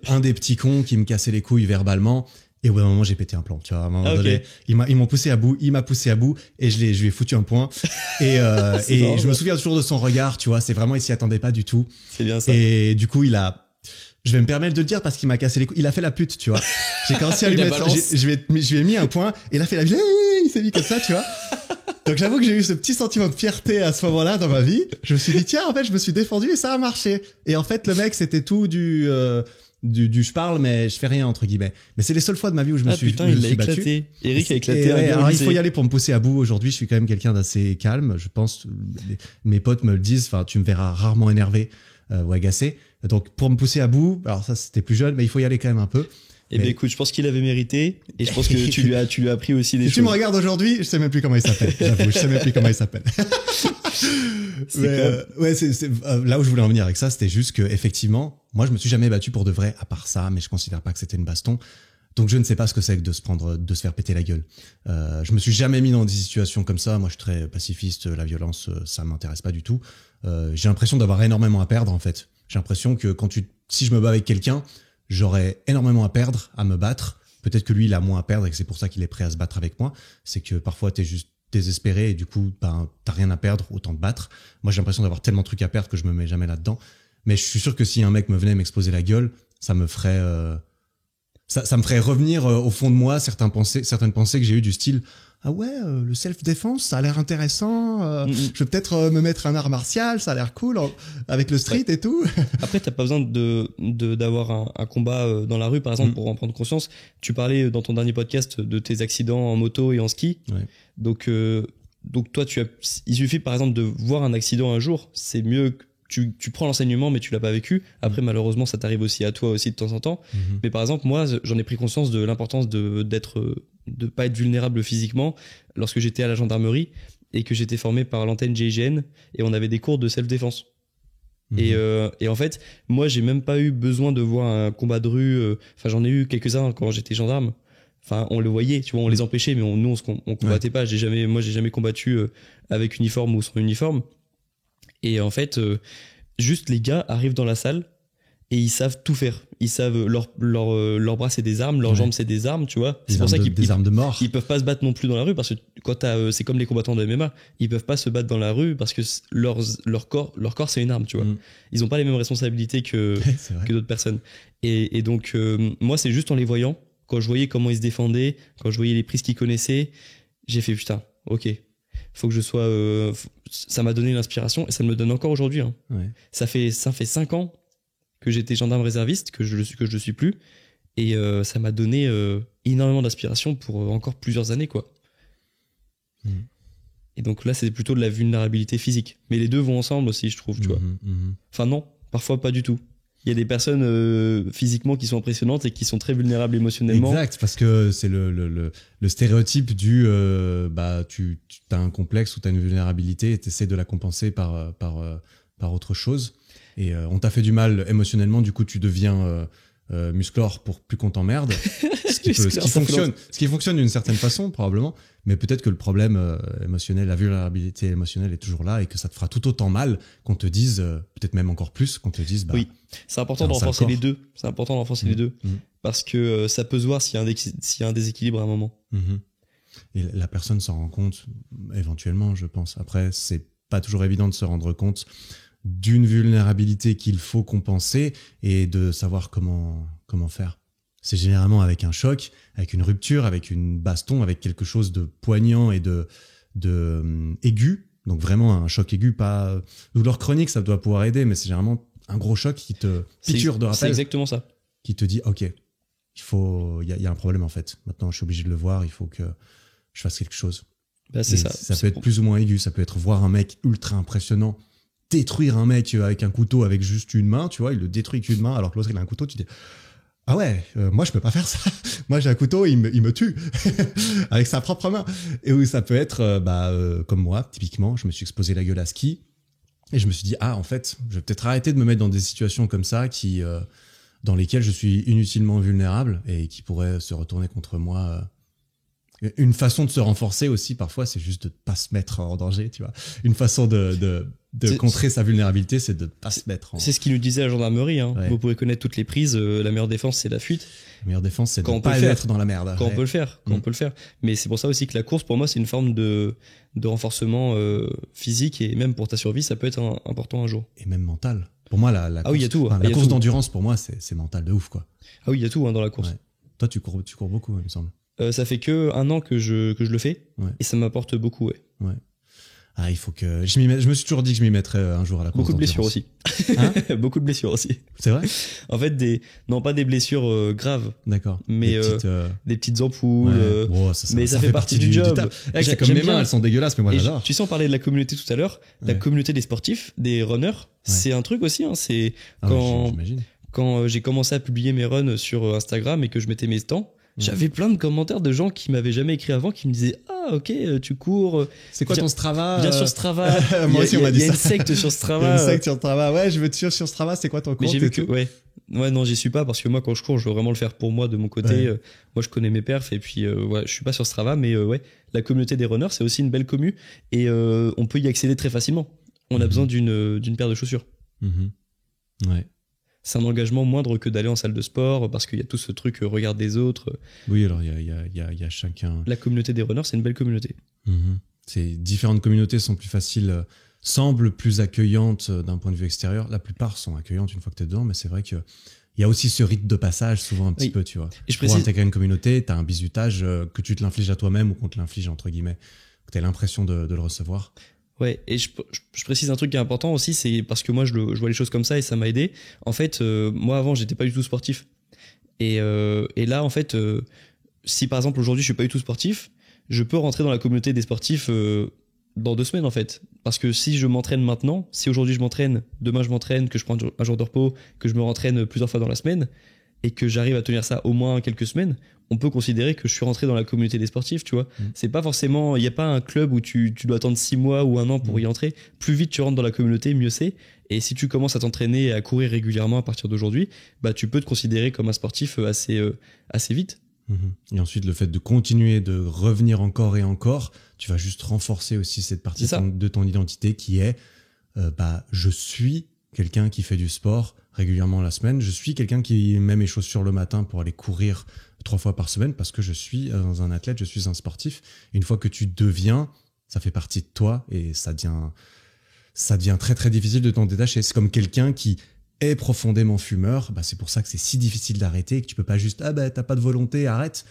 un des petits cons qui me cassait les couilles verbalement. Et au bout d'un moment, j'ai pété un plomb, tu vois. À un moment donné, il m'a poussé à bout et je lui ai foutu un point. Et je me souviens toujours de son regard, tu vois. C'est vraiment, il s'y attendait pas du tout. C'est bien ça. Et du coup, il a Je vais me permettre de le dire parce qu'il m'a cassé les couilles. Il a fait la pute, tu vois. J'ai commencé à lui Il a mettre, balance. je lui ai mis un point et il a fait la il s'est mis comme ça, tu vois. Donc j'avoue que j'ai eu ce petit sentiment de fierté à ce moment-là dans ma vie. Je me suis dit tiens, en fait, je me suis défendu et ça a marché. Et en fait, le mec, c'était tout du je parle mais je fais rien entre guillemets. Mais c'est les seules fois de ma vie où je me suis putain, il l'a battu. éclaté. Eric a Et éclaté un ouais, gars au alors il lycée. faut y aller pour me pousser à bout. Aujourd'hui, je suis quand même quelqu'un d'assez calme. Je pense, mes potes me le disent. Enfin, tu me verras rarement énervé ou agacé. Donc, pour me pousser à bout, alors ça, c'était plus jeune, mais il faut y aller quand même un peu. Eh ben écoute, je pense qu'il avait mérité et je pense que tu lui as appris aussi des Si choses. tu me regardes aujourd'hui, je sais même plus comment il s'appelle. J'avoue, je sais même plus comment il s'appelle. Ouais, là où je voulais en venir avec ça, c'était juste que effectivement, moi, je me suis jamais battu pour de vrai à part ça, mais je considère pas que c'était une baston. Donc je ne sais pas ce que c'est que de se faire péter la gueule. Je me suis jamais mis dans des situations comme ça. Moi, je suis très pacifiste. La violence, ça m'intéresse pas du tout. J'ai l'impression d'avoir énormément à perdre en fait. J'ai l'impression que si je me bats avec quelqu'un, j'aurais énormément à perdre, à me battre. Peut-être que lui, il a moins à perdre et que c'est pour ça qu'il est prêt à se battre avec moi. C'est que parfois, t'es juste désespéré et du coup, t'as rien à perdre, autant te battre. Moi, j'ai l'impression d'avoir tellement de trucs à perdre que je me mets jamais là-dedans. Mais je suis sûr que si un mec me venait m'exploser la gueule, ça me ferait ça me ferait revenir au fond de moi certaines pensées que j'ai eues du style ah ouais, le self-défense, ça a l'air intéressant. Je vais peut-être me mettre un art martial, ça a l'air cool avec le street et tout. Après, t'as pas besoin d'avoir un combat dans la rue, par exemple, pour en prendre conscience. Tu parlais dans ton dernier podcast de tes accidents en moto et en ski. Ouais. Donc toi, il suffit par exemple de voir un accident un jour, c'est mieux que tu prends l'enseignement mais tu l'as pas vécu. Après, malheureusement, ça t'arrive aussi à toi aussi de temps en temps. Mais par exemple, moi, j'en ai pris conscience de l'importance de pas être vulnérable physiquement lorsque j'étais à la gendarmerie et que j'étais formé par l'antenne GIGN et on avait des cours de self-défense. Et en fait, moi, j'ai même pas eu besoin de voir un combat de rue. Enfin, j'en ai eu quelques-uns quand j'étais gendarme. Enfin, on le voyait, tu vois, on les empêchait, mais nous, on combattait pas. J'ai jamais combattu avec uniforme ou sans uniforme. Et en fait, juste les gars arrivent dans la salle et ils savent tout faire. Ils savent leurs bras c'est des armes, leurs jambes c'est des armes, tu vois. C'est pour ça des armes de mort. Ils peuvent pas se battre non plus dans la rue parce que quand c'est comme les combattants de MMA, ils peuvent pas se battre dans la rue parce que leur corps c'est une arme, tu vois. Ils ont pas les mêmes responsabilités que d'autres personnes. Et donc moi c'est juste en les voyant, quand je voyais comment ils se défendaient, quand je voyais les prises qu'ils connaissaient, j'ai fait putain, ok. Faut que je sois ça m'a donné l'inspiration et ça me donne encore aujourd'hui hein. Ouais. Ça fait 5 ans que j'étais gendarme réserviste, que je le suis plus et ça m'a donné énormément d'inspiration pour encore plusieurs années quoi. Et donc là c'est plutôt de la vulnérabilité physique, mais les deux vont ensemble aussi je trouve, tu vois. Enfin non, parfois pas du tout. Il y a des personnes physiquement qui sont impressionnantes et qui sont très vulnérables émotionnellement. Exact, parce que c'est le stéréotype du tu as un complexe ou tu as une vulnérabilité et tu essaies de la compenser par autre chose. Et on t'a fait du mal émotionnellement, du coup tu deviens musclore pour plus qu'on t'emmerde. Ce qui fonctionne d'une certaine façon, probablement. Mais peut-être que le problème émotionnel, la vulnérabilité émotionnelle est toujours là et que ça te fera tout autant mal qu'on te dise, peut-être même encore plus, qu'on te dise... oui, c'est important de renforcer les deux. C'est important de renforcer les deux. Parce que ça peut se voir s'il y a un déséquilibre à un moment. Et la personne s'en rend compte éventuellement, je pense. Après, c'est pas toujours évident de se rendre compte d'une vulnérabilité qu'il faut compenser et de savoir comment faire. C'est généralement avec un choc, avec une rupture, avec une baston, avec quelque chose de poignant et de aigu. Donc vraiment un choc aigu, pas douleur chronique, ça doit pouvoir aider, mais c'est généralement un gros choc qui te piqûre de rappel. C'est exactement ça. Qui te dit, ok, il y a un problème en fait. Maintenant, je suis obligé de le voir, il faut que je fasse quelque chose. Bah, c'est ça. Ça peut être plus ou moins aigu, ça peut être voir un mec ultra impressionnant détruire un mec avec un couteau avec juste une main, tu vois, il le détruit avec une main alors que l'autre il a un couteau, tu dis ah ouais, moi je peux pas faire ça. Moi j'ai un couteau, il me tue avec sa propre main. Et où ça peut être comme moi, typiquement, je me suis explosé la gueule à ski et je me suis dit en fait, je vais peut-être arrêter de me mettre dans des situations comme ça qui dans lesquelles je suis inutilement vulnérable et qui pourraient se retourner contre moi. Une façon de se renforcer aussi parfois, c'est juste de pas se mettre en danger, tu vois. Une façon de contrer sa vulnérabilité, c'est de pas se mettre en... C'est ce qu'il nous disait à la gendarmerie, hein. Ouais. Vous pourrez connaître toutes les prises, la meilleure défense c'est la fuite. La meilleure défense, c'est de Quand pas être dans la merde. Quand on peut le faire, on peut le faire. Mais c'est pour ça aussi que la course pour moi c'est une forme de renforcement physique et même pour ta survie ça peut être important un jour. Et même mental. Pour moi, la Ah oui, il y a tout. enfin, Il la y a course tout. d'endurance, pour moi, c'est mental de ouf, quoi. Ah oui, il y a tout dans la course. Ouais. Toi, tu cours beaucoup, il me semble. Ça fait que 1 an que je le fais. Ouais. Et ça m'apporte beaucoup, ouais. Ouais. Ah, il faut que je m'y mette. Je me suis toujours dit que je m'y mettrais un jour à la course Beaucoup de blessures d'endurance. aussi. Hein Beaucoup de blessures aussi. C'est vrai? En fait, non pas des blessures graves, D'accord. mais des petites ampoules. ouais. Oh, ça, mais ça fait partie du job. taf. C'est comme J'aime mes mains, bien. elles sont dégueulasses, mais moi Et j'adore. tu sais, on parlait de la communauté tout à l'heure. La Ouais. communauté des sportifs, des runners, c'est un truc aussi. Hein. C'est Ah ouais, quand, j'imagine. quand j'ai commencé à publier mes runs sur Instagram et que je mettais mes temps, j'avais plein de commentaires de gens qui m'avaient jamais écrit avant qui me disaient ah ok tu cours. C'est quoi Viens- ton Strava? Viens sur Strava. Moi aussi, on m'a dit Il y a une ça. secte sur Il y a Strava. une secte sur Strava. Ouais, je veux te suivre sur Strava. C'est quoi ton Mais compte j'ai vu et que tout? ouais non j'y suis pas parce que moi quand je cours je veux vraiment le faire pour moi de mon côté. Ouais. Moi je connais mes perfs et puis ouais je suis pas sur Strava mais ouais la communauté des runners c'est aussi une belle commu et on peut y accéder très facilement. On a besoin d'une paire de chaussures. Mhm. Ouais. C'est un engagement moindre que d'aller en salle de sport parce qu'il y a tout ce truc regard des autres. Oui, alors il y a chacun. La communauté des runners c'est une belle communauté. Mhm. Ces différentes communautés sont plus faciles, semblent plus accueillantes d'un point de vue extérieur. La plupart sont accueillantes une fois que tu es dedans, mais c'est vrai qu'il y a aussi ce rite de passage, souvent un petit Oui. peu, tu vois. Et je Pour précise intégrer une communauté, tu as un bizutage que tu te l'infliges à toi-même ou qu'on te l'inflige, entre guillemets, que tu as l'impression de le recevoir. Ouais, et je précise un truc qui est important aussi, c'est parce que moi je vois les choses comme ça et ça m'a aidé. En fait, moi avant j'étais pas du tout sportif. Et là en fait, si par exemple aujourd'hui je suis pas du tout sportif, je peux rentrer dans la communauté des sportifs dans 2 semaines en fait. Parce que si je m'entraîne maintenant, si aujourd'hui je m'entraîne, demain je m'entraîne, que je prends un jour de repos, que je me rentraîne plusieurs fois dans la semaine, et que j'arrive à tenir ça au moins quelques semaines, on peut considérer que je suis rentré dans la communauté des sportifs, tu vois. C'est pas forcément, il n'y a pas un club où tu dois attendre 6 mois ou 1 an pour y entrer. Plus vite tu rentres dans la communauté, mieux c'est. Et si tu commences à t'entraîner et à courir régulièrement à partir d'aujourd'hui, bah tu peux te considérer comme un sportif assez vite. Mhm. Et ensuite, le fait de continuer, de revenir encore et encore, tu vas juste renforcer aussi cette partie C'est ça. de ton identité qui est je suis quelqu'un qui fait du sport régulièrement la semaine, je suis quelqu'un qui met mes chaussures le matin pour aller courir 3 fois par semaine parce que je suis un athlète, je suis un sportif. Et une fois que tu deviens, ça fait partie de toi et ça devient très très difficile de t'en détacher. C'est comme quelqu'un qui est profondément fumeur, c'est pour ça que c'est si difficile d'arrêter et que tu peux pas juste t'as pas de volonté, arrête.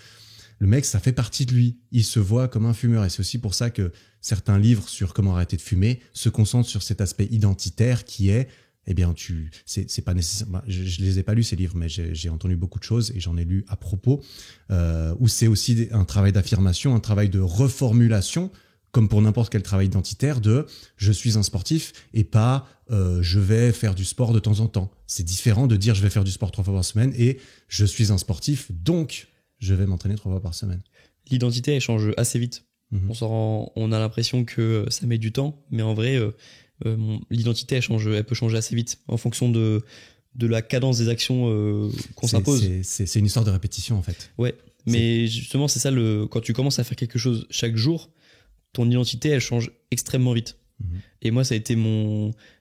Le mec, ça fait partie de lui. Il se voit comme un fumeur et c'est aussi pour ça que certains livres sur comment arrêter de fumer se concentrent sur cet aspect identitaire qui est c'est pas nécessaire. Je les ai pas lus ces livres, mais j'ai entendu beaucoup de choses et j'en ai lu à propos où c'est aussi un travail d'affirmation, un travail de reformulation, comme pour n'importe quel travail identitaire de je suis un sportif et pas je vais faire du sport de temps en temps. C'est différent de dire je vais faire du sport 3 fois par semaine et je suis un sportif donc je vais m'entraîner 3 fois par semaine. L'identité elle change assez vite. On a l'impression que ça met du temps, mais en vrai l'identité elle peut changer assez vite en fonction de la cadence des actions qu'on s'impose. C'est une histoire de répétition en fait. Ouais, mais justement c'est ça quand tu commences à faire quelque chose chaque jour, ton identité elle change extrêmement vite. Et moi ça a été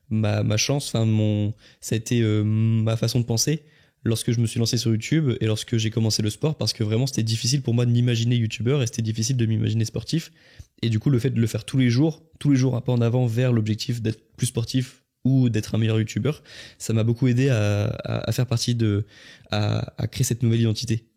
ma chance, ça a été ma façon de penser lorsque je me suis lancé sur YouTube et lorsque j'ai commencé le sport, parce que vraiment c'était difficile pour moi de m'imaginer youtubeur et c'était difficile de m'imaginer sportif. Et du coup le fait de le faire tous les jours un pas en avant vers l'objectif d'être plus sportif ou d'être un meilleur youtubeur, ça m'a beaucoup aidé à faire partie à créer cette nouvelle identité.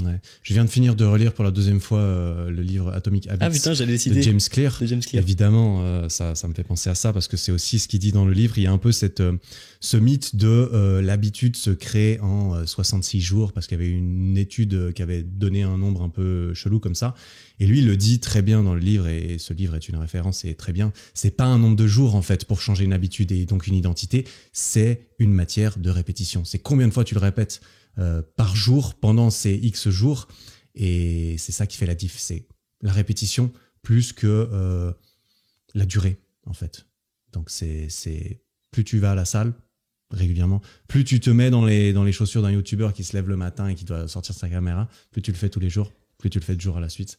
Ouais. Je viens de finir de relire pour la 2e fois le livre Atomic Habits Ah putain, j'allais décider. de James Clear. Évidemment, ça me fait penser à ça parce que c'est aussi ce qu'il dit dans le livre. Il y a un peu ce mythe de l'habitude se crée en 66 jours parce qu'il y avait une étude qui avait donné un nombre un peu chelou comme ça. Et lui, il le dit très bien dans le livre et ce livre est une référence et très bien. C'est pas un nombre de jours en fait pour changer une habitude et donc une identité. C'est une matière de répétition. C'est combien de fois tu le répètes par jour pendant ces X jours et c'est ça qui fait la diff, c'est la répétition plus que la durée en fait. Donc c'est plus tu vas à la salle régulièrement, plus tu te mets dans les chaussures d'un youtubeur qui se lève le matin et qui doit sortir sa caméra, plus tu le fais tous les jours, plus tu le fais de jour à la suite.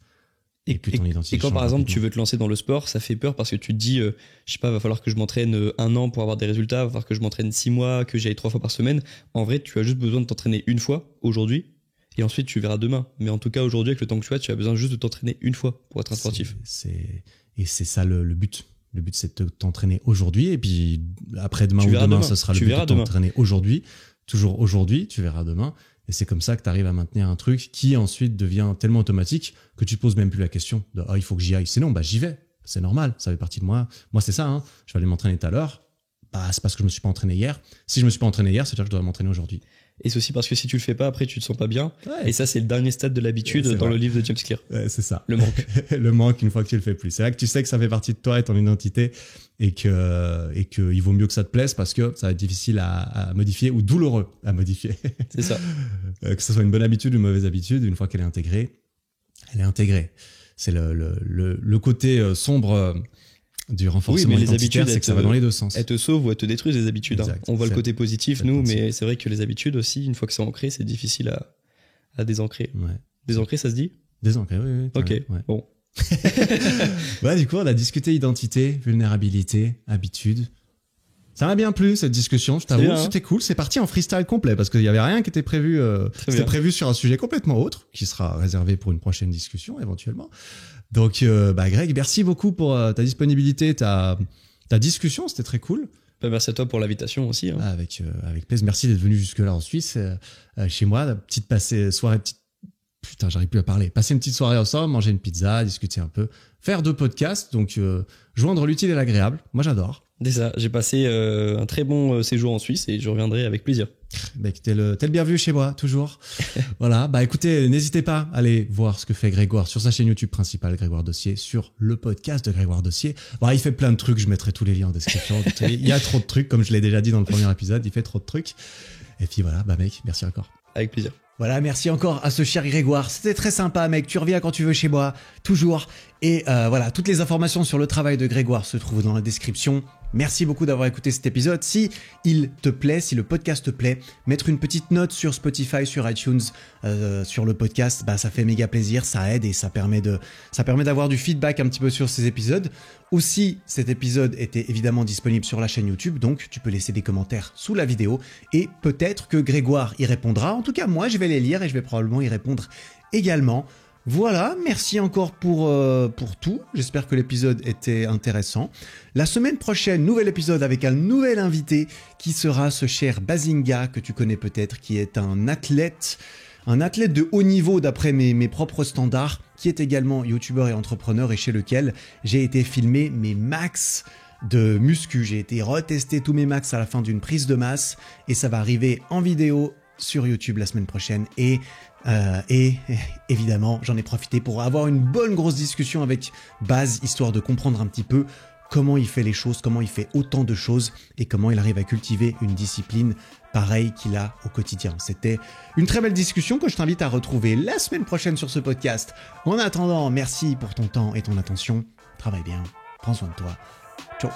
Et puis ton identité et quand change par exemple rapidement. tu veux te lancer dans le sport, ça fait peur parce que tu te dis je sais pas, va falloir que je m'entraîne 1 an pour avoir des résultats, va falloir que je m'entraîne 6 mois, que j'y aille 3 fois par semaine. En vrai tu as juste besoin de t'entraîner une fois aujourd'hui et ensuite tu verras demain. Mais en tout cas aujourd'hui avec le temps que tu as besoin juste de t'entraîner une fois pour être un sportif. Et c'est ça le but. Le but, c'est de t'entraîner aujourd'hui. Et puis, après-demain Tu ou verras demain, demain. ça sera le Tu but de verras demain. t'entraîner aujourd'hui. Toujours aujourd'hui, tu verras demain. Et c'est comme ça que tu arrives à maintenir un truc qui ensuite devient tellement automatique que tu te poses même plus la question de il faut que j'y aille. Sinon, j'y vais. C'est normal, ça fait partie de moi. Moi, c'est ça. Hein. Je vais aller m'entraîner tout à l'heure. C'est parce que je me suis pas entraîné hier. Si je me suis pas entraîné hier, c'est-à-dire que je dois m'entraîner aujourd'hui. Et c'est aussi parce que si tu le fais pas, après, tu te sens pas bien. Ouais. Et ça, c'est le dernier stade de l'habitude C'est dans vrai. le livre de James Clear. Ouais, c'est ça. Le manque. Le manque une fois que tu le fais plus. C'est là que tu sais que ça fait partie de toi et ton identité et que il vaut mieux que ça te plaise parce que ça va être difficile à modifier ou douloureux à modifier. C'est ça. Que ce soit une bonne habitude ou une mauvaise habitude, une fois qu'elle est intégrée, elle est intégrée. C'est le côté sombre du renforcement les identitaire, habitudes, c'est que ça va dans les deux sens. Elles te sauvent ou elles te détruisent les habitudes. Exact. On voit le C'est- côté positif, c'est nous, le principe. mais c'est vrai que les habitudes aussi, une fois que c'est ancré, c'est difficile à désancrer. Ouais. Désancrer, ça se dit? Désancré, oui. Ok, Ouais. bon. Ouais, du coup, on a discuté identité, vulnérabilité, habitude. Ça m'a bien plu cette discussion, je t'avoue, bien, hein. c'était cool. C'est parti en freestyle complet parce qu'il y avait rien qui était prévu. C'était bien. prévu sur un sujet complètement autre qui sera réservé pour une prochaine discussion éventuellement. Donc, Greg, merci beaucoup pour ta disponibilité, ta discussion, c'était très cool. Bah, merci à toi pour l'invitation aussi. Hein. Avec plaisir. Merci d'être venu jusque là en Suisse, chez moi, la petite soirée. Putain, j'arrive plus à parler. Passer une petite soirée ensemble, manger une pizza, discuter un peu, faire 2 podcasts. Donc, joindre l'utile et l'agréable. Moi, j'adore. C'est ça, j'ai passé un très bon séjour en Suisse et je reviendrai avec plaisir. T'es le bienvenu chez moi, toujours. Voilà. Écoutez, n'hésitez pas à aller voir ce que fait Grégoire sur sa chaîne YouTube principale, Grégoire Dossier, sur le podcast de Grégoire Dossier. Il fait plein de trucs. Je mettrai tous les liens en description. Il y a trop de trucs, comme je l'ai déjà dit dans le premier épisode. Il fait trop de trucs. Et puis voilà, mec, merci encore. Avec plaisir. Voilà, merci encore à ce cher Grégoire. C'était très sympa, mec. Tu reviens quand tu veux chez moi, toujours. Et voilà, toutes les informations sur le travail de Grégoire se trouvent dans la description. Merci beaucoup d'avoir écouté cet épisode. Si il te plaît, si le podcast te plaît, mettre une petite note sur Spotify, sur iTunes, sur le podcast, ça fait méga plaisir, ça aide et ça permet d'avoir du feedback un petit peu sur ces épisodes. Aussi, cet épisode était évidemment disponible sur la chaîne YouTube, donc tu peux laisser des commentaires sous la vidéo et peut-être que Grégoire y répondra. En tout cas, moi, je vais les lire et je vais probablement y répondre également. Voilà, merci encore pour tout. J'espère que l'épisode était intéressant. La semaine prochaine, nouvel épisode avec un nouvel invité qui sera ce cher Bazinga que tu connais peut-être, qui est un athlète de haut niveau d'après mes propres standards, qui est également youtubeur et entrepreneur et chez lequel j'ai été filmer mes max de muscu. J'ai été retester tous mes max à la fin d'une prise de masse et ça va arriver en vidéo sur YouTube la semaine prochaine et évidemment j'en ai profité pour avoir une bonne grosse discussion avec Baz, histoire de comprendre un petit peu comment il fait les choses, comment il fait autant de choses et comment il arrive à cultiver une discipline pareille qu'il a au quotidien. C'était une très belle discussion que je t'invite à retrouver la semaine prochaine sur ce podcast. En attendant, merci pour ton temps et ton attention. Travaille bien, prends soin de toi. Ciao.